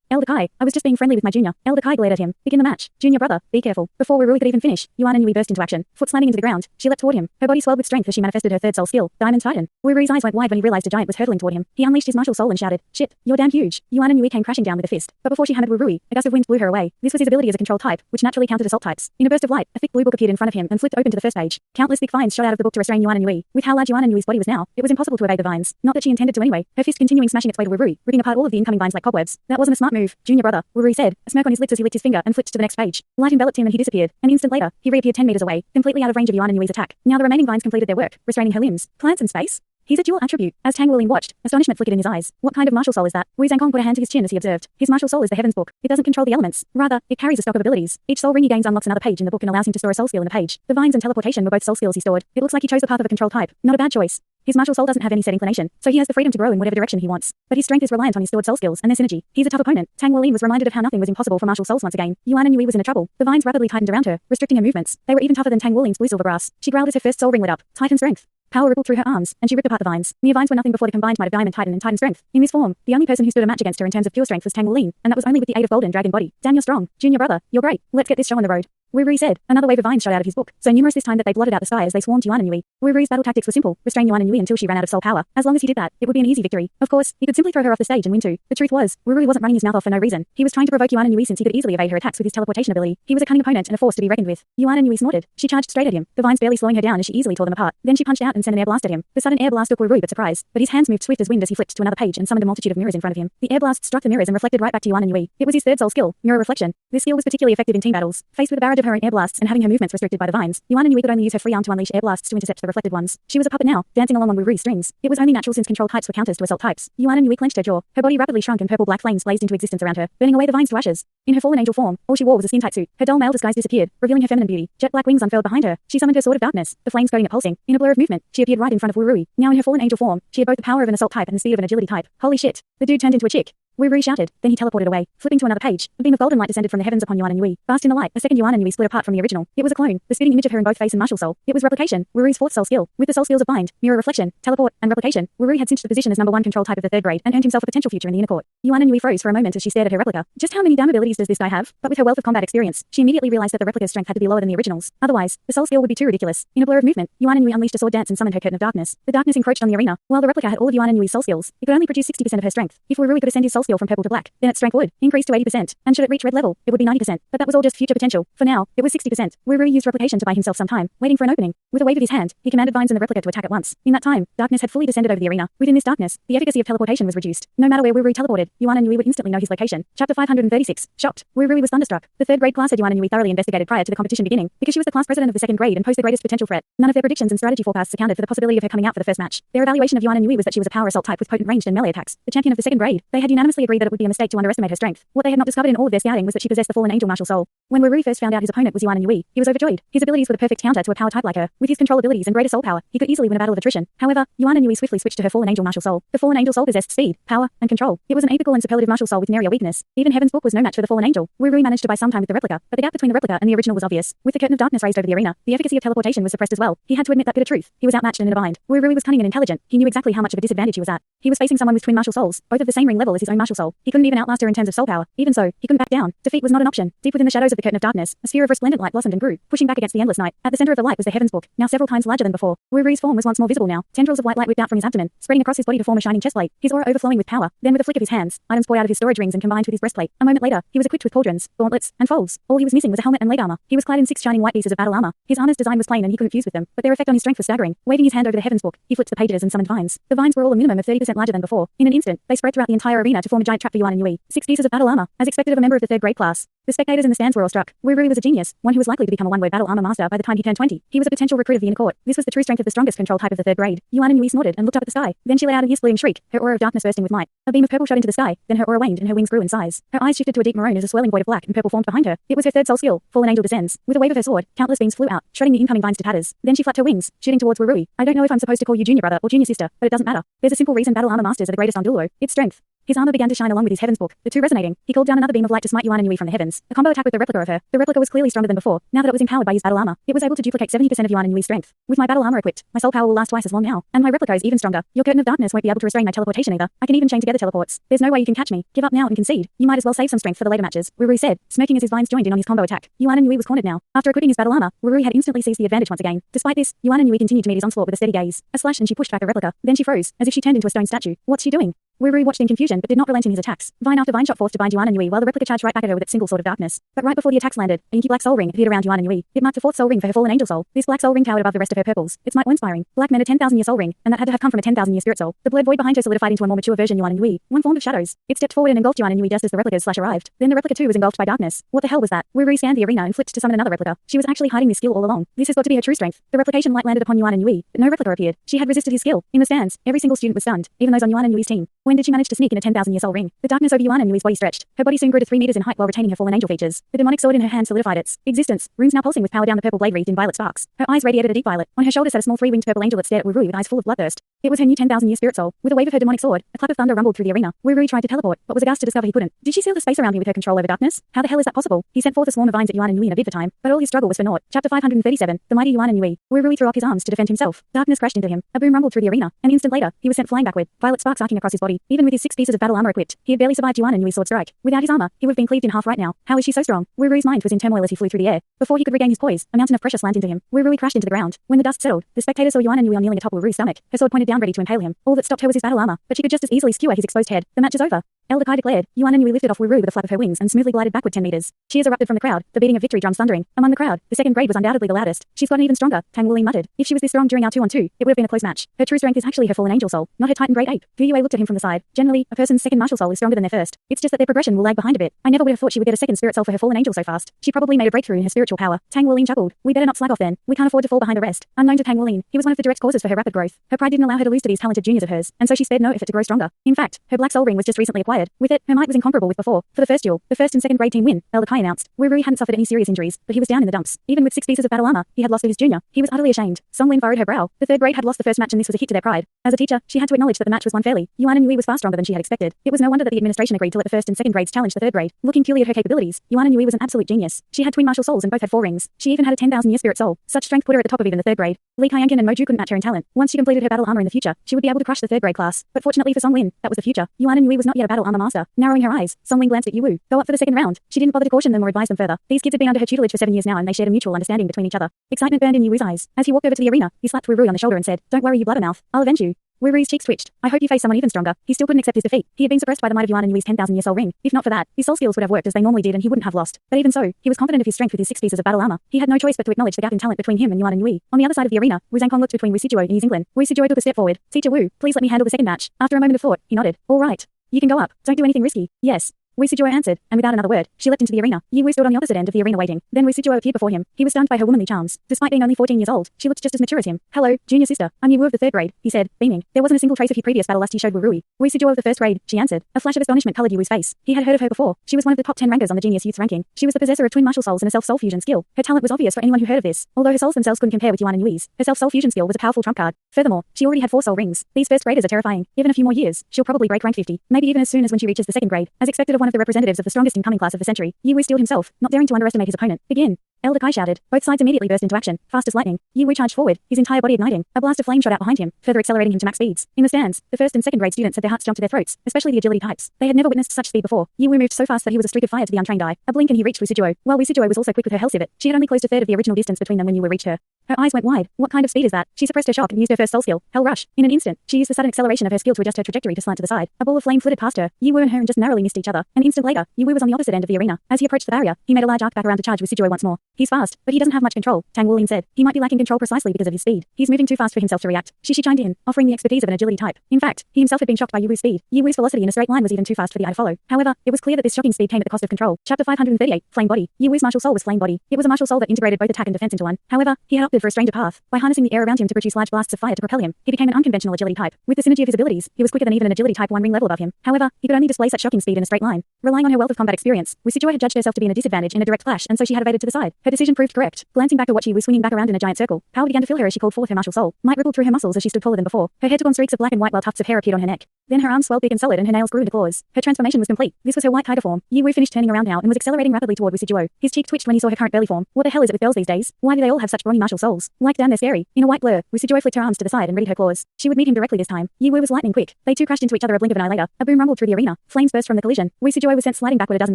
Elder Kai, I was just being friendly with my junior. Elder Kai glared at him. Begin the match. Junior brother, be careful. Before Wu Rui could even finish, Yuan and Yui burst into action. Foot slamming into the ground, she leapt toward him. Her body swelled with strength as she manifested her 3rd soul skill, Diamond Titan. Wu Rui's eyes went wide when he realized a giant was hurtling toward him. He unleashed his martial soul and shouted, "Shit, you're damn huge." Yuan and Yui came crashing down with a fist. But before she hammered Wu Rui, a gust of wind blew her away. This was his ability as a control type, which naturally countered assault types. In a burst of light, a thick blue book appeared in front of him and flipped open to the first page. Countless thick vines shot out of the book to restrain Yuan and Yui. With how large Yuan and Yui's body was now, it was impossible to evade the vines. Not that she intended to anyway. Her fist continuing smashing its way to Wu Rui, ripping apart all of the incoming vines like cobwebs. That wasn't a smart move, junior brother, Wu Rui said, a smirk on his lips as he licked his finger and flipped to the next page. Light enveloped him and he disappeared. An instant later, he reappeared 10 meters away, completely out of range of Yuan and Yui's attack. Now the remaining vines completed their work, restraining her limbs. Plants and space? He's a dual attribute. As Tang Wulin watched, astonishment flickered in his eyes. What kind of martial soul is that? Wu Zhangkong put a hand to his chin as he observed. His martial soul is the Heaven's Book. It doesn't control the elements. Rather, it carries a stock of abilities. Each soul ring he gains unlocks another page in the book and allows him to store a soul skill in the page. The vines and teleportation were both soul skills he stored. It looks like he chose the path of a control type. Not a bad choice. His martial soul doesn't have any set inclination, so he has the freedom to grow in whatever direction he wants. But his strength is reliant on his stored soul skills and their synergy. He's a tough opponent. Tang Wolin was reminded of how nothing was impossible for martial souls once again. Yuan and Yui was in trouble. The vines rapidly tightened around her, restricting her movements. They were even tougher than Tang Wolin's blue silver grass. She growled as her first soul ring lit up. Titan strength. Power rippled through her arms, and she ripped apart the vines. Mere vines were nothing before the combined might of Diamond Titan and Titan strength. In this form, the only person who stood a match against her in terms of pure strength was Tang Wolin, and that was only with the aid of Golden Dragon Body. Dan, you're strong. Junior brother, you're great. Let's get this show on the road. Wu Rui said. Another wave of vines shot out of his book, so numerous this time that they blotted out the sky as they swarmed Yuan and Yui. Wu Rui's battle tactics were simple: restrain Yuan and Yui until she ran out of soul power. As long as he did that, it would be an easy victory. Of course, he could simply throw her off the stage and win too. The truth was, Wu Rui wasn't running his mouth off for no reason. He was trying to provoke Yuan and Yui since he could easily evade her attacks with his teleportation ability. He was a cunning opponent and a force to be reckoned with. Yuan and Yui snorted. She charged straight at him, the vines barely slowing her down as she easily tore them apart. Then she punched out and sent an air blast at him. The sudden air blast took Wu Rui by surprise, but his hands moved swift as wind as he flipped to another page and summoned a multitude of mirrors in front of him. The air blast struck the mirrors and reflected right back to Yuan and Yui. It was his third soul skill, mirror reflection. This skill was particularly effective in team battles. Faced with a barrage of her own air blasts and having her movements restricted by the vines, Yuan and Yui could only use her free arm to unleash air blasts to intercept the reflected ones. She was a puppet now, dancing along on Wu Rui's strings. It was only natural since control types were counters to assault types. Yuan and Yui clenched her jaw. Her body rapidly shrunk and purple-black flames blazed into existence around her, burning away the vines to ashes. In her fallen angel form, all she wore was a skin-tight suit. Her dull male disguise disappeared, revealing her feminine beauty. Jet black wings unfurled behind her. She summoned her sword of darkness, the flames coating it pulsing. In a blur of movement, she appeared right in front of Wu Rui. Now in her fallen angel form, she had both the power of an assault type and the speed of an agility type. Holy shit! The dude turned into a chick. Wu Rui shouted, then he teleported away. Flipping to another page, a beam of golden light descended from the heavens upon Yuan and Yui. Basked in the light, a second Yuan and Yui split apart from the original. It was a clone, the spitting image of her in both face and martial soul. It was replication, Wu Rui's fourth soul skill. With the soul skills of bind, mirror reflection, teleport, and replication, Wu Rui had cinched the position as #1 control type of the third grade and earned himself a potential future in the inner court. Yuan and Yui froze for a moment as she stared at her replica. Just how many damn abilities does this guy have? But with her wealth of combat experience, she immediately realized that the replica's strength had to be lower than the original's. Otherwise, the soul skill would be too ridiculous. In a blur of movement, Yuan and Yui unleashed a sword dance and summoned her curtain of darkness. The darkness encroached on the arena. While the replica had all of Yuan and Yui's soul skills, it could only produce 60% of her strength. If Wu Rui could ascend his soul skill from purple to black, then its strength would increase to 80%, and should it reach red level, it would be 90%. But that was all just future potential. For now, it was 60%. Wu Rui used replication to buy himself some time, waiting for an opening. With a wave of his hand, he commanded vines and the replica to attack at once. In that time, darkness had fully descended over the arena. Within this darkness, the efficacy of teleportation was reduced. No matter where Wu Rui teleported, Yuan and Yui would instantly know his location. Chapter 536. Shocked. Wu Rui was thunderstruck. The third grade class had Yuan and Yui thoroughly investigated prior to the competition beginning, because she was the class president of the second grade and posed the greatest potential threat. None of their predictions and strategy forecasts accounted for the possibility of her coming out for the first match. Their evaluation of Yuan and Yui was that she was a power assault type with potent ranged and melee attacks. The champion of the second grade, they had unanimously agreed that it would be a mistake to underestimate her strength. What they had not discovered in all of their scouting was that she possessed the fallen angel martial soul. When Wu Rui first found out his opponent was Yuan and Yui, he was overjoyed. His abilities were the perfect counter to a power type like her. With his control abilities and greater soul power, he could easily win a battle of attrition. However, Yuan and Yui swiftly switched to her fallen angel martial soul. The fallen angel soul possessed speed, power, and control. It was an apical and superlative martial soul with nary a weakness. Even Heaven's Book was no match for the fallen angel. Wu Rui managed to buy some time with the replica, but the gap between the replica and the original was obvious. With the curtain of darkness raised over the arena, the efficacy of teleportation was suppressed as well. He had to admit that bitter truth. He was outmatched and in a bind. Wu Rui was cunning and intelligent. He knew exactly how much of a disadvantage he was at. He was facing someone with twin martial souls, both of the same ring level as his own martial soul. He couldn't even outlast her in terms of soul power. Even so, he couldn't back down. Defeat was not an option. Deep within the shadows of the curtain of darkness, a sphere of resplendent light blossomed and grew, pushing back against the endless night. At the center of the light was the Heaven's Book, now several times larger than before. Wu Rui's form was once more visible now. Tendrils of white light whipped out from his abdomen, spreading across his body to form a shining chestplate. His aura overflowing with power. Then with a flick of his hands, items poured out of his storage rings and combined with his breastplate. A moment later, he was equipped with pauldrons, gauntlets, and folds. All he was missing was a helmet and leg armor. He was clad in 6 shining white pieces of battle armor. His armor's design was plain and he couldn't fuse with them, but their effect on his strength was staggering. Waving his hand over the Heaven's Book, he flipped the pages and summoned vines. The vines were all a minimum of 30% larger than before. In an instant, they spread throughout the entire arena to form a giant trap for Yuan and Yui. 6 pieces of battle armor, as expected of a member of the third grade class. The spectators in the stands were awestruck. Wu Rui was a genius, one who was likely to become a one-word battle armor master by the time he turned 20. He was a potential recruit of the inner court. This was the true strength of the strongest control type of the third grade. Yuan and Yui snorted and looked up at the sky. Then she let out an ear-splitting shriek, her aura of darkness bursting with might. A beam of purple shot into the sky, then her aura waned and her wings grew in size. Her eyes shifted to a deep maroon as a swirling void of black and purple formed behind her. It was her third soul skill, Fallen Angel Descends. With a wave of her sword, countless beams flew out, shredding the incoming vines to tatters. Then she flapped her wings, shooting towards Wu Rui. I don't know if I'm supposed to call you junior brother or junior sister, but it doesn't matter. There's a simple reason battle armor masters are the greatest on Douluo. It's strength. His armor began to shine along with his Heaven's Book, the two resonating. He called down another beam of light to smite Yuan and Yui from the heavens. A combo attack with the replica of her. The replica was clearly stronger than before. Now that it was empowered by his battle armor, it was able to duplicate 70% of Yuan and Yui's strength. With my battle armor equipped, my soul power will last twice as long now, and my replica is even stronger. Your curtain of darkness won't be able to restrain my teleportation either. I can even chain together teleports. There's no way you can catch me. Give up now and concede. You might as well save some strength for the later matches, Wu Rui said, smirking as his vines joined in on his combo attack. Yuan and Yui was cornered now. After equipping his battle armor, Wu Rui had instantly seized the advantage once again. Despite this, Yuan and Yui continued to meet his onslaught with a steady gaze. A slash and she pushed back the replica. Then she froze, as if she turned into a stone statue. What's she doing? Wu Rui watched in confusion but did not relent in his attacks. Vine after vine shot forth to bind Yuan and Yui while the replica charged right back at her with its single sword of darkness. But right before the attacks landed, an inky black soul ring appeared around Yuan and Yui. It marked a fourth soul ring for her fallen angel soul. This black soul ring towered above the rest of her purples. Its might was inspiring. Black meant a 10,000-year soul ring, and that had to have come from a 10,000-year spirit soul. The blurred void behind her solidified into a more mature version Yuan and Yui, one formed of shadows. It stepped forward and engulfed Yuan and Yui just as the replica's slash arrived. Then the replica too was engulfed by darkness. What the hell was that? Wu Rui scanned the arena and flipped to summon another replica. She was actually hiding this skill all along. This has got to be her true strength. The replication light landed upon Yuan and Yui, but no replica appeared. She had resisted his skill. In the stands, every single student was stunned, even those on Yuan and Yui's team. When did she manage to sneak in a 10,000-year soul ring? The darkness over Yuan and Yui's body stretched. Her body soon grew to 3 meters in height while retaining her fallen angel features. The demonic sword in her hand solidified its existence, runes now pulsing with power down the purple blade wreathed in violet sparks. Her eyes radiated a deep violet. On her shoulder sat a small 3-winged purple angel that stared at Wu Rui with eyes full of bloodthirst. It was her new 10,000-year spirit soul. With a wave of her demonic sword, a clap of thunder rumbled through the arena. Wu tried to teleport, but was aghast to discover he couldn't. Did she seal the space around me with her control over darkness? How the hell is that possible? He sent forth a swarm of vines at Yuan and Yui in a bid for time, but all his struggle was for naught. Chapter 537, The Mighty Yuan and Yui. Wu threw up his arms to defend himself. Darkness crashed into him. A boom rumbled through the arena. An instant later, he was sent flying backward, violet sparks arcing across his body. Even with his 6 pieces of battle armor equipped, he had barely survived Yuan and Yui's sword strike. Without his armor, he would have been cleaved in half right now. How is she so strong? Wu's mind was in turmoil as he flew through the air. Before he could regain his poise, a mountain of pressure slammed into him. Wu crashed into the ground. When the dust settled, the spectators saw Yuan and Yui kneeling atop Wu's stomach. Her sword pointed down ready to impale him. All that stopped her was his battle armor, but she could just as easily skewer his exposed head. The match is over. Elder Kai declared. Yuan and Yui lifted off Wu with a flap of her wings and smoothly glided backward 10 meters. Cheers erupted from the crowd, the beating of victory drums thundering. Among the crowd, the second grade was undoubtedly the loudest. She's gotten even stronger, Tang Wulin muttered. If she was this strong during our 2-on-2, it would have been a close match. Her true strength is actually her fallen angel soul, not her titan great ape. Gu Yue looked at him from the side. Generally, a person's second martial soul is stronger than their first. It's just that their progression will lag behind a bit. I never would have thought she would get a second spirit soul for her fallen angel so fast. She probably made a breakthrough in her spiritual power. Tang Wulin chuckled. We better not slack off then. We can't afford to fall behind the rest. Unknown to Tang Wulin, he was one of the direct causes for her rapid growth. Her pride didn't allow her to lose to these talented juniors of hers, and so she spared no effort to grow stronger. In fact, her black soul ring was just recently acquired. With it, her might was incomparable with before. For the first duel, the first and second grade team win, Elder Kai announced. Wu hadn't suffered any serious injuries, but he was down in the dumps. Even with 6 pieces of battle armor, he had lost to his junior. He was utterly ashamed. Song Lin furrowed her brow. The third grade had lost the first match and this was a hit to their pride. As a teacher, she had to acknowledge that the match was won fairly. Yuan and Yui was far stronger than she had expected. It was no wonder that the administration agreed to let the first and second grades challenge the third grade. Looking purely at her capabilities, Yuan and Yui was an absolute genius. She had twin martial souls and both had 4 rings. She even had a 10,000-year spirit soul. Such strength put her at the top of even the third grade. Li Kaiyankin and Moju couldn't match her in talent. Once she completed her battle armor in the future, she would be able to crush the third grade class. But fortunately for Song Lin, that was the future. Yuan and Yui was not yet a battle armor master. Narrowing her eyes, Song Lin glanced at Yu. Go up for the second round. She didn't bother to caution them or advise them further. These kids had been under her tutelage for 7 years now and they shared a mutual understanding between each other. Excitement burned in Yu's eyes. As he walked over to the arena, he slapped Wu on the shoulder and said, "Don't worry, you blabbermouth. I'll avenge you." Wu's cheeks twitched. I hope you face someone even stronger. He still couldn't accept his defeat. He had been suppressed by the might of Yuan and Yui's 10,000-year soul ring. If not for that, his soul skills would have worked as they normally did and he wouldn't have lost. But even so, he was confident of his strength with his 6 pieces of battle armor. He had no choice but to acknowledge the gap in talent between him and Yuan and Yui. On the other side of the arena, Wu Zhangkong looked between Wu Sijuo and his England. Wu Sijuo took a step forward. Teacher Wu, please let me handle the second match. After a moment of thought, he nodded. All right. You can go up. Don't do anything risky. Yes. Wu Sijuo answered, and without another word, she leapt into the arena. Yu stood on the opposite end of the arena waiting. Then Wu Sijuo appeared before him. He was stunned by her womanly charms. Despite being only 14 years old, she looked just as mature as him. Hello, junior sister. I'm Yu of the third grade, he said, beaming. There wasn't a single trace of your previous battle lust you showed Wu Rui. Wu Sijuo of the first grade, she answered. A flash of astonishment colored Yu's face. He had heard of her before. She was one of the top 10 rankers on the Genius Youth's ranking. She was the possessor of twin martial souls and a self-soul fusion skill. Her talent was obvious for anyone who heard of this. Although her souls themselves couldn't compare with Yuan and Yui's, her self-soul fusion skill was a powerful trump card. Furthermore, she already had 4 soul rings. These first graders are terrifying. Given a few more years, she'll probably break rank 50. Maybe even as soon as when she reaches the second grade. As expected of one of the representatives of the strongest incoming class of the century, Yu steeled himself, not daring to underestimate his opponent. Begin. Elder Kai shouted. Both sides immediately burst into action, fast as lightning. Yu charged forward, his entire body igniting. A blast of flame shot out behind him, further accelerating him to max speeds. In the stands, the first and second grade students had their hearts jump to their throats, especially the agility types. They had never witnessed such speed before. Yu moved so fast that he was a streak of fire to the untrained eye. A blink and he reached Wu Sijuo. While Wu Sijuo was also quick with her hell civet, she had only closed a third of the original distance between them when Yu reached her. Her eyes went wide. What kind of speed is that? She suppressed her shock and used her first soul skill, Hell Rush. In an instant, she used the sudden acceleration of her skill to adjust her trajectory to slant to the side. A ball of flame flitted past her. Yu and her and just narrowly missed each other. An instant later, Yu was on the opposite end of the arena. As he approached the barrier, he made a large arc back around to charge Wu Sijuo once more. He's fast, but he doesn't have much control, Tang Wulin said. He might be lacking control precisely because of his speed. He's moving too fast for himself to react. She chimed in, offering the expertise of an agility type. In fact, he himself had been shocked by Yu's speed. Yu's velocity in a straight line was even too fast for the eye to follow. However, it was clear that this shocking speed came at the cost of control. Chapter 538, Flame Body. Yu's martial soul was Flame Body. It was a martial soul that integrated both attack and defense into one. However, he had opted for a stranger path. By harnessing the air around him to produce large blasts of fire to propel him, he became an unconventional agility type. With the synergy of his abilities, he was quicker than even an agility type 1 ring level above him. However, he could only display such shocking speed in a straight line. Relying on her wealth of combat experience, Wu Sijuo had judged herself to be in a disadvantage in a direct clash, and so she had evaded to the side. Her decision proved correct. Glancing back at what she was swinging back around in a giant circle, power began to fill her as she called forth her martial soul. Might rippled through her muscles as she stood taller than before. Her hair took on streaks of black and white while tufts of hair appeared on her neck. Then her arms swelled big and solid and her nails grew into claws. Her transformation was complete. This was her white tiger form. Yu finished turning around now and was accelerating rapidly toward Wu Sijuo. His cheek twitched when he saw her current belly form. What the hell is it with girls these days? Why do they all have such brawny martial souls? Like damn, they're scary. In a white blur, Wu Sijuo flicked her arms to the side and readied her claws. She would meet him directly this time. Yu was lightning quick. They two crashed into each other a blink of an eye later. A boom rumbled through the arena. Flames burst from the collision. Wu Sijuo was sent sliding backward a dozen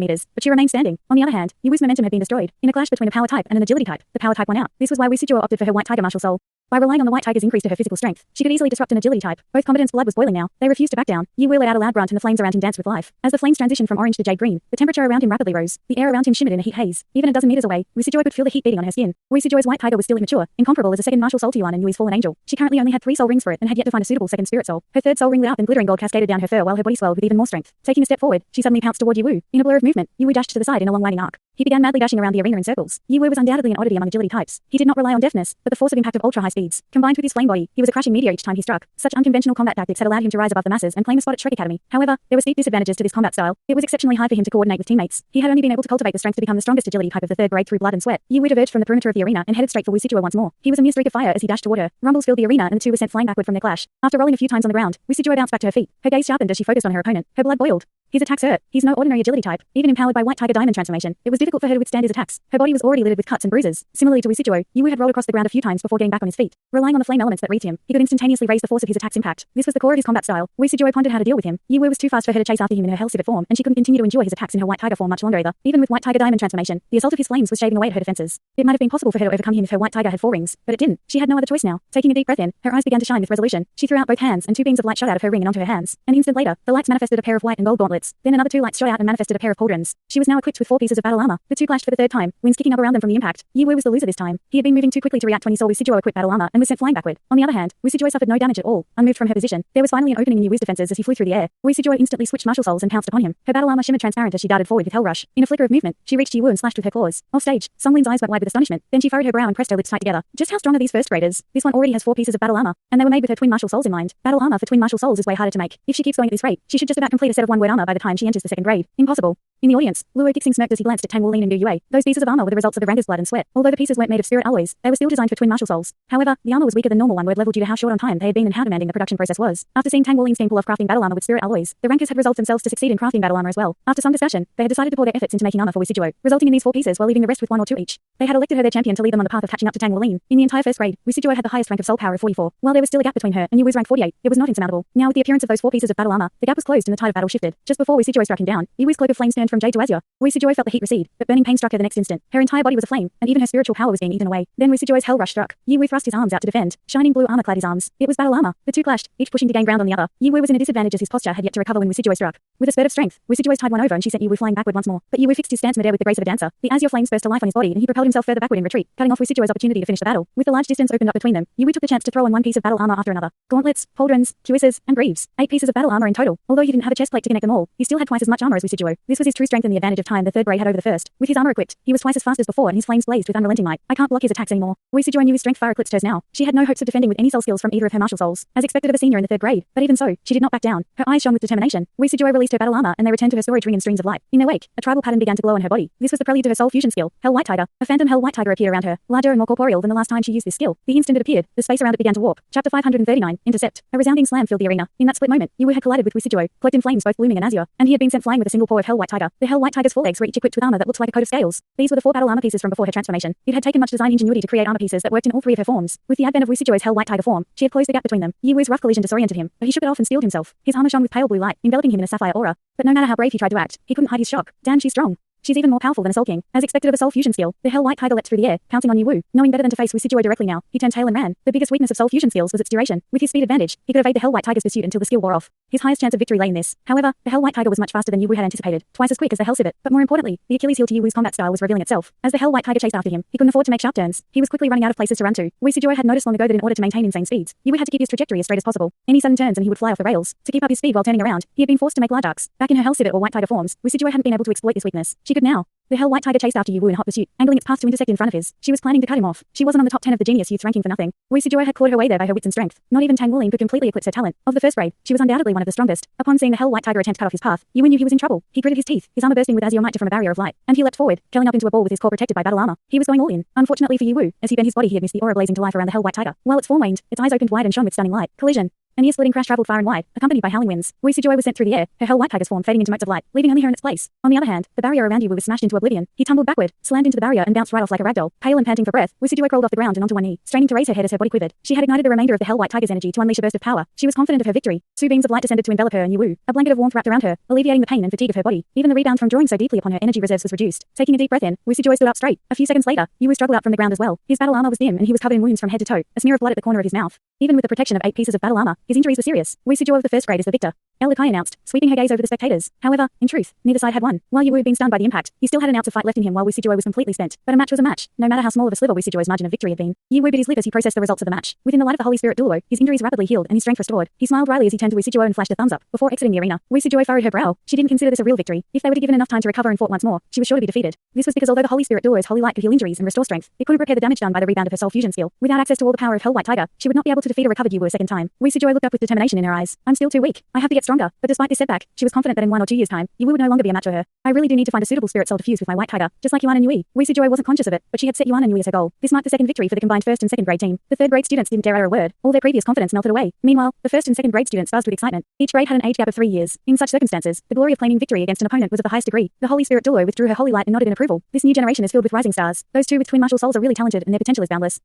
meters, but she remained standing. On the other hand, Yu's momentum had been destroyed. In a clash between a power type and an agility type, the power type won out. This was why Wu Sijuo opted for her white tiger martial soul. By relying on the white tiger's increase to her physical strength, she could easily disrupt an agility type. Both combatants' blood was boiling now. They refused to back down. Yu let out a loud grunt and the flames around him danced with life. As the flames transitioned from orange to jade green, the temperature around him rapidly rose. The air around him shimmered in a heat haze. Even a dozen meters away, Wu Sijuo could feel the heat beating on her skin. Wu Sijuo's white tiger was still immature, incomparable as a second martial soul to Yuan and Yui's fallen angel. She currently only had 3 soul rings for it and had yet to find a suitable second spirit soul. Her third soul ring lit up and glittering gold cascaded down her fur while her body swelled with even more strength. Taking a step forward, she suddenly pounced toward Yu. In a blur of movement, Yu dashed to the side in a long winding arc. He began madly dashing around the arena in circles. Yu Wu was undoubtedly an oddity among agility types. He did not rely on deftness, but the force of impact of ultra-high speeds. Combined with his flame body, he was a crashing meteor each time he struck. Such unconventional combat tactics had allowed him to rise above the masses and claim a spot at Shrek Academy. However, there were steep disadvantages to this combat style. It was exceptionally hard for him to coordinate with teammates. He had only been able to cultivate the strength to become the strongest agility type of the third grade through blood and sweat. Yu Wu diverged from the perimeter of the arena and headed straight for Wu Situo once more. He was a mere streak of fire as he dashed toward her. Rumbles filled the arena and the two were sent flying backward from their clash. After rolling a few times on the ground, Wu Situo bounced back to her feet. Her gaze sharpened as she focused on her opponent. Her blood boiled. His attacks hurt. He's no ordinary agility type. Even empowered by White Tiger Diamond transformation, it was difficult for her to withstand his attacks. Her body was already littered with cuts and bruises. Similarly to Wu Situo, Yu Wu had rolled across the ground a few times before getting back on his feet. Relying on the flame elements that reached him, he could instantaneously raise the force of his attack's impact. This was the core of his combat style. Wu Situo pondered how to deal with him. Yu Wu was too fast for her to chase after him in her Hell Civet form, and she couldn't continue to endure his attacks in her White Tiger form much longer either. Even with White Tiger Diamond transformation, the assault of his flames was shaving away at her defenses. It might have been possible for her to overcome him if her White Tiger had 4 rings, but it didn't. She had no other choice now. Taking a deep breath in, her eyes began to shine with resolution. She threw out both hands, and 2 beams of light shot out of her ring and onto her hands. An instant later, the lights manifested a pair of white and gold gauntlets. Then another 2 lights shot out and manifested a pair of pauldrons. She was now equipped with 4 pieces of battle armor. The 2 clashed for the 3rd time, winds kicking up around them from the impact. Yu Wu was the loser this time. He had been moving too quickly to react when he saw Wu Situo equip battle armor and was sent flying backward. On the other hand, Wu Situo suffered no damage at all. Unmoved from her position, there was finally an opening in Yu Wu's defenses as he flew through the air. Wu Situo instantly switched martial souls and pounced upon him. Her battle armor shimmered transparent as she darted forward with Hell Rush. In a flicker of movement, she reached Yu Wu and slashed with her claws. Off stage, Song Lin's eyes went wide with astonishment. Then she furrowed her brow and pressed her lips tight together. Just how strong are these first graders? This one already has 4 pieces of battle armor, and they were made with her twin martial souls in mind. Battle armor for twin martial souls is way harder to make. If she keeps going at this rate, she should just about complete a set of one-word armor by the time she enters the 2nd grade. Impossible. In the audience, Luo Kixing smirked as he glanced at Tang Wulin and Yu Yue. Those pieces of armor were the results of the ranker's blood and sweat. Although the pieces weren't made of spirit alloys, they were still designed for twin martial souls. However, the armor was weaker than normal one-word level due to how short on time they had been and how demanding the production process was. After seeing Tang Wulin's team pull off crafting battle armor with spirit alloys, the rankers had resolved themselves to succeed in crafting battle armor as well. After some discussion, they had decided to pour their efforts into making armor for Wu Situo, resulting in these 4 pieces while leaving the rest with 1 or 2 each. They had elected her their champion to lead them on the path of catching up to Tang Wulin. In the entire 1st grade, Wu Situo had the highest rank of soul power of 44. While there was still a gap between her and Yu Wu's rank 48, it was not insurmountable. Now with the appearance of those 4 pieces of battle armor, the gap was closed and the tide of battle shifted. Just before Wu Situo struck him down, Yu Wu's cloak of flames turned from jade to azure. Wu Situo felt the heat recede, but burning pain struck her the next instant. Her entire body was aflame, and even her spiritual power was being eaten away. Then Wu Situo's Hell Rush struck. Yu Wu thrust his arms out to defend. Shining blue armor clad his arms. It was battle armor. The 2 clashed, each pushing to gain ground on the other. Yu Wu was in a disadvantage as his posture had yet to recover when Wu Situo struck. With a spurt of strength, Wu Situo's tide won over and she sent Yu Wu flying backward once more. But Yu Wu fixed his stance midair with the grace of a dancer. The azure flames burst to life on his body and he propelled himself further backward in retreat, cutting off Wu Situo's opportunity to finish the battle. With the large distance opened up between them, Yu Wu took the chance to throw on 1 piece of battle armor after another. Gauntlets, pauldrons, cuisses, and greaves. 8 pieces of battle armor in total. Although he didn't have a chest plate to connect them all, he still had twice as much armor as Wu Situo. This was his true strength and the advantage of time the 3rd grade had over the 1st. With his armor equipped, he was twice as fast as before and his flames blazed with unrelenting light. I can't block his attacks anymore. Wu Situo knew his strength far eclipsed hers now. She had no hopes of defending with any soul skills from either of her martial souls, as expected of a senior in the 3rd grade. But even so, she did not back down. Her eyes shone with determination. Wu Situo released her battle armor and they returned to her storage ring in streams of light. In their wake, a tribal pattern began to glow on her body. This was the prelude to her soul fusion skill, Hell White Tiger. A phantom Hell White Tiger appeared around her, larger and more corporeal than the last time she used this skill. The instant it appeared, the space around it began to warp. Chapter 539, Intercept. A resounding slam filled the arena. In that split moment, Yu Wu had collided with Wu Situo, cloaked in flames both blooming and azure, and he had been sent flying with a single paw of Hell White Tiger. The Hell White Tiger's forelegs were each equipped with armor that looked like a coat of scales. These were the 4 battle armor pieces from before her transformation. It had taken much design ingenuity to create armor pieces that worked in all 3 of her forms. With the advent of Wu Situo's Hell White Tiger form, she had closed the gap between them. Yu Wu's rough collision disoriented him, but he shook it off and steeled himself. His armor shone with pale blue light, enveloping him in a sapphire aura. But no matter how brave he tried to act, he couldn't hide his shock. Damn, she's strong. She's even more powerful than a Soul King. As expected of a Soul Fusion skill, the Hell White Tiger leapt through the air, pouncing on Yu Wu. Knowing better than to face Wu Situo directly now, he turned tail and ran. The biggest weakness of Soul Fusion skills was its duration. With his speed advantage, he could evade the Hell White Tiger's pursuit until the skill wore off. His highest chance of victory lay in this. However, the Hell White Tiger was much faster than Yu Wu had anticipated, twice as quick as the Hell Civet. But more importantly, the Achilles heel to Yu Wu's combat style was revealing itself. As the Hell White Tiger chased after him, he couldn't afford to make sharp turns. He was quickly running out of places to run to. Wu Situo had noticed long ago that in order to maintain insane speeds, Yu Wu had to keep his trajectory as straight as possible. Any sudden turns and he would fly off the rails. To keep up his speed while turning around, he had been forced to make large arcs. Back in her Hell Civet or White Tiger forms, Wu Situo hadn't been able to exploit this weakness. She could now. The Hell White Tiger chased after Yu Wu in hot pursuit, angling its path to intersect in front of his. She was planning to cut him off. She wasn't on the top 10 of the genius youths ranking for nothing. Wu Situo had clawed her way there by her wits and strength. Not even Tang Wulin could completely eclipse her talent. Of the 1st grade, she was undoubtedly one of the strongest. Upon seeing the Hell White Tiger attempt to cut off his path, Yu Wu knew he was in trouble. He gritted his teeth, his armor bursting with azure might from a barrier of light, and he leapt forward, curling up into a ball with his core protected by battle armor. He was going all in. Unfortunately for Yu Wu, as he bent his body, he had missed the aura blazing to life around the Hell White Tiger. While its form waned, its eyes opened wide and shone with stunning light. Collision. An ear-splitting crash traveled far and wide, accompanied by howling winds. Wu Situo was sent through the air, her Hell White Tiger's form fading into motes of light, leaving only her in its place. On the other hand, the barrier around Yu Wu was smashed into oblivion. He tumbled backward, slammed into the barrier and bounced right off like a ragdoll. Pale and panting for breath, Wu Situo crawled off the ground and onto one knee, straining to raise her head as her body quivered. She had ignited the remainder of the Hell White Tiger's energy to unleash a burst of power. She was confident of her victory. 2 beams of light descended to envelop her and Yu Wu. A blanket of warmth wrapped around her, alleviating the pain and fatigue of her body. Even the rebound from drawing so deeply upon her energy reserves was reduced. Taking a deep breath in, Wu Situo stood up straight. A few seconds later, Yu Wu struggled up from the ground as well. His battle armor was dim and he was covered in wounds from head to toe, a smear of blood at the corner of his mouth. Even with the protection of 8 pieces of battle armor, his injuries were serious. Wu Situo of the 1st grade is the victor. Likai announced, sweeping her gaze over the spectators. However, in truth, neither side had won. While Yu had been stunned by the impact, he still had an ounce of fight left in him while Wu Sijuo was completely spent. But a match was a match, no matter how small of a sliver Wu Sijuo's margin of victory had been. Yu bit his lip as he processed the results of the match. Within the light of the Holy Spirit Douluo, his injuries rapidly healed and his strength restored. He smiled wryly as he turned to Wu Sijuo and flashed a thumbs up. Before exiting the arena, Wu Sijuo furrowed her brow. She didn't consider this a real victory. If they were given enough time to recover and fought once more, she was sure to be defeated. This was because although the Holy Spirit Douluo's holy light could heal injuries and restore strength, it couldn't repair the damage done by the rebound of her soul fusion skill. Without access to all the power of Hell White Tiger, she would not be able to defeat a recovered Yu a second time. Wu Sijuo looked up with determination in her eyes. I'm still too weak. I have to get stronger. But despite this setback, she was confident that in 1 or 2 years' time, Yu would no longer be a match for her. I really do need to find a suitable spirit soul to fuse with my White Tiger, just like Yuan and Yui. Wu Sijuo wasn't conscious of it, but she had set Yuan and Yui as her goal. This marked the second victory for the combined first and second grade team. The third grade students didn't dare utter a word. All their previous confidence melted away. Meanwhile, the first and second grade students buzzed with excitement. Each grade had an age gap of 3 years. In such circumstances, the glory of claiming victory against an opponent was of the highest degree. The Holy Spirit Douluo withdrew her holy light and nodded in approval. This new generation is filled with rising stars. Those two with twin martial souls are really talented and their potential is boundless.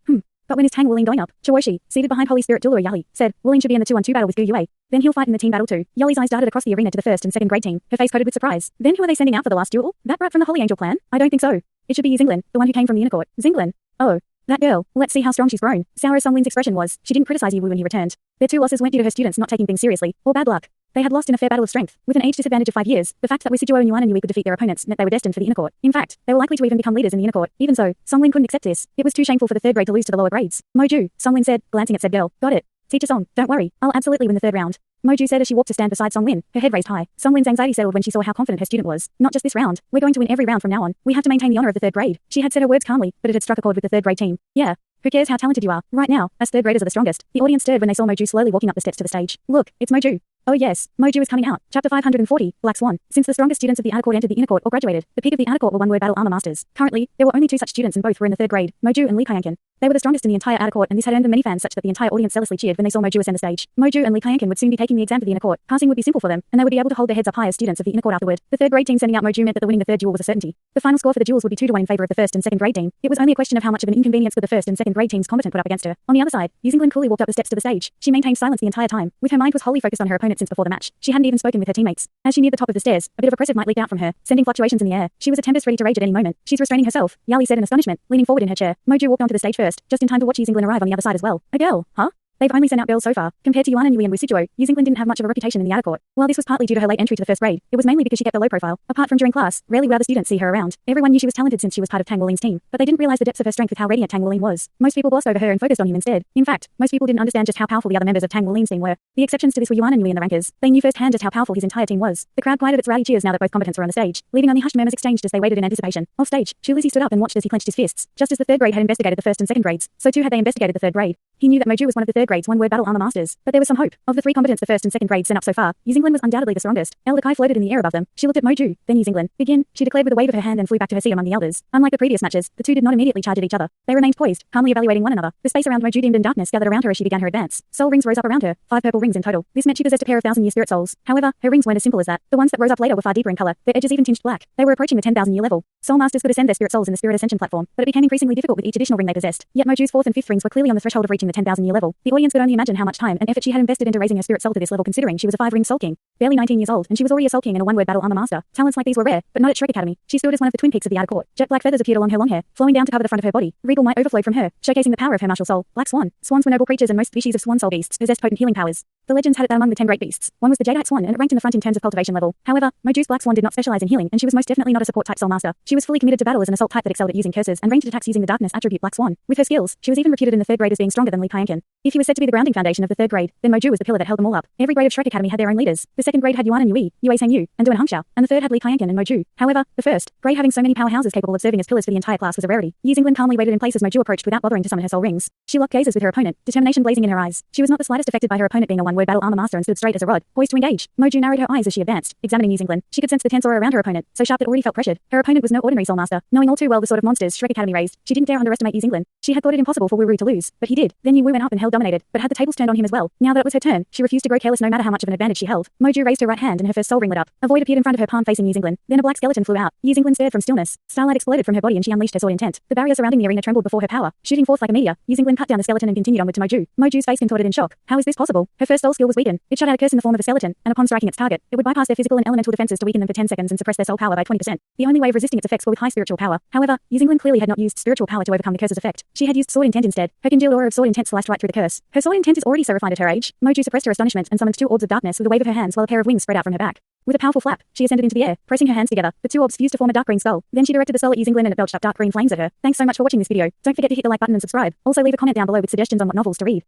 But when is Tang Wuling going up? Chawoshi, seated behind Holy Spirit Douluo Yali, said, Wuling should be in the 2-on-2 battle with Gu Yue. Then he'll fight in the team battle too. Yali's eyes darted across the arena to the first and second grade team, her face coated with surprise. Then who are they sending out for the last duel? That brat from the Holy Angel clan? I don't think so. It should be Yi Xinglan, the one who came from the inner court. Xinglan? Oh. That girl. Let's see how strong she's grown. Sour Songling's expression was, she didn't criticize Yi Wu when he returned. Their 2 losses weren't due to her students not taking things seriously, or bad luck. They had lost in a fair battle of strength. With an age disadvantage of 5 years, the fact that Wu Sijuo and Yuan and Yui could defeat their opponents meant they were destined for the inner court. In fact, they were likely to even become leaders in the inner court. Even so, Songling couldn't accept this. It was too shameful for the third grade to lose to the lower grades. Moju, Songling said, glancing at said girl. Got it. Teacher Song, don't worry. I'll absolutely win the third round. Moju said as she walked to stand beside Songlin, her head raised high. Songlin's anxiety settled when she saw how confident her student was. Not just this round. We're going to win every round from now on. We have to maintain the honor of the third grade. She had said her words calmly, but it had struck a chord with the third grade team. Yeah. Who cares how talented you are? Right now, us third graders are the strongest. The audience stirred when they saw Moju slowly walking up the steps to the stage. Look, it's Moju. Oh yes, Moju is coming out. Chapter 540, Black Swan. Since the strongest students of the outer court entered the inner court or graduated, the peak of the outer court were one-word battle armor masters. Currently, there were only 2 such students and both were in the third grade, Moju and Li Kaiyankin. They were the strongest in the entire outer court and this had earned them many fans such that the entire audience zealously cheered when they saw Moju ascend the stage. Moju and Li Kaiyankin would soon be taking the exam for the inner court. Passing would be simple for them, and they would be able to hold their heads up high as students of the inner court afterward. The third grade team sending out Moju meant that the winning the third duel was a certainty. The final score for the duels would be 2-1 in favor of the first and second grade team. It was only a question of how much of an inconvenience would the first and second grade teams competent put up against her. On the other side, Yi Xinglan coolly walked up the steps to the stage. She maintained silence the entire time, with her mind was wholly focused on her opponent since before the match. She hadn't even spoken with her teammates. As she neared the top of the stairs, a bit of oppressive might leak out from her, sending fluctuations in the air. She was a tempest ready to rage at any moment. She's restraining herself, Yali said in astonishment, leaning forward in her chair. Moju walked onto the stage first, just in time to watch Yi Xinglan arrive on the other side as well. A girl, huh? They've only sent out girls so far. Compared to Yuan and Yui and Wu Sijuo, Yi Xinglan didn't have much of a reputation in the outer court. While this was partly due to her late entry to the first grade, it was mainly because she kept a low profile. Apart from during class, rarely would other students see her around. Everyone knew she was talented since she was part of Tang Wuling's team, but they didn't realize the depths of her strength with how radiant Tang Wuling was. Most people glossed over her and focused on him instead. In fact, most people didn't understand just how powerful the other members of Tang Wuling's team were. The exceptions to this were Yuan and Yui and the rankers. They knew firsthand just how powerful his entire team was. The crowd quieted its rowdy cheers now that both combatants were on the stage, leaving only hushed murmurs exchanged as they waited in anticipation. Off stage, Chulisi stood up and watched as he clenched his fists. Just as the third grade had investigated the first and second grades, so too had they investigated the third grade. He knew that Moju was one of the third grade's one-word battle armor masters, but there was some hope. Of the 3 combatants the first and second grades sent up so far, Yi Xinglan was undoubtedly the strongest. Likai floated in the air above them. She looked at Moju, then Yi Xinglan. Begin, she declared with a wave of her hand and flew back to her seat among the elders. Unlike the previous matches, the two did not immediately charge at each other. They remained poised, calmly evaluating one another. The space around Moju dimmed and darkness gathered around her as she began her advance. Soul rings rose up around her, 5 purple rings in total. This meant she possessed a pair of 1,000-year spirit souls. However, her rings weren't as simple as that. The ones that rose up later were far deeper in color, their edges even tinged black. They were approaching the 10,000-year level. Soul masters could ascend their spirit souls in the spirit ascension platform, but it became increasingly difficult with each additional ring they possessed. Yet Moju's 4th and 5th rings were clearly on the threshold of reaching the 10,000-year level. The audience could only imagine how much time and effort she had invested into raising her spirit soul to this level, considering she was a 5-ring soul king. Barely 19 years old, and she was already a soul king and a one-word battle armor master. Talents like these were rare, but not at Shrek Academy. She stood as one of the twin peaks of the outer court. Jet black feathers appeared along her long hair, flowing down to cover the front of her body. Regal might overflowed from her, showcasing the power of her martial soul. Black Swan. Swans were noble creatures, and most species of swan soul beasts possessed potent healing powers. The legends had it that among the 10 great beasts, one was the Jadeite swan, and it ranked in the front in terms of cultivation level. However, Moju's Black Swan did not specialize in healing, and she was most definitely not a support type soul master. She was fully committed to battle as an assault type that excelled at using curses and ranged attacks using the darkness attribute Black Swan. With her skills, she was even reputed in the third grade as being stronger than Li Kaiyankin. If he was said to be the grounding foundation of the third grade, then Moju was the pillar that held them all up. Every grade of Shrek Academy had their own leaders. The second grade had Yuan and Yui, Yue Sangyu, and Duan Hongxiao, and the third had Li Kaiyankin and Moju. However, the first grade having so many powerhouses capable of serving as pillars for the entire class was a rarity. Yi Xinglan calmly waited in place as Moju approached without bothering to summon her soul rings. She locked gazes with her opponent, determination blazing in her eyes. She was not the slightest affected by her opponent being a one-word battle armor master and stood straight as a rod, poised to engage. Moju narrowed her eyes as she advanced, examining Yi Xinglan. She could sense the tense aura around her opponent, so sharp that already felt pressured. Her opponent was no ordinary soul master. Knowing all too well the sort of monsters Shrek Academy raised, she didn't dare underestimate Yi Xinglan. She had thought it impossible for Wu Ru to lose, but he did. Then Yu Wu went up and held dominated, but had the tables turned on him as well. Now that it was her turn, she refused to grow careless no matter how much of an advantage she held. Moju raised her right hand and her first soul ring lit up. A void appeared in front of her palm facing Yi Xinglan. Then a black skeleton flew out. Yi Xinglan stared from stillness. Starlight exploded from her body and she unleashed her sword intent. The barrier surrounding the arena trembled before her power. Shooting forth like a meteor, Yi Xinglan cut down the skeleton and continued onward to Moju. Moju's face contorted in shock. How is this possible? Her first soul soul skill was weakened. It shot out a curse in the form of a skeleton, and upon striking its target, it would bypass their physical and elemental defenses to weaken them for 10 seconds and suppress their soul power by 20%. The only way of resisting its effects were with high spiritual power. However, Yingling clearly had not used spiritual power to overcome the curse's effect. She had used sword intent instead. Her congealed aura of sword intent sliced right through the curse. Her sword intent is already so refined at her age. Moju suppressed her astonishment and summoned 2 orbs of darkness with a wave of her hands while a pair of wings spread out from her back. With a powerful flap, she ascended into the air, pressing her hands together. The 2 orbs fused to form a dark green skull. Then she directed the soul at Yingling and it belched up dark green flames at her. Thanks so much for watching this video. Don't forget to hit the like button and subscribe. Also leave a comment down below with suggestions on what novels to read.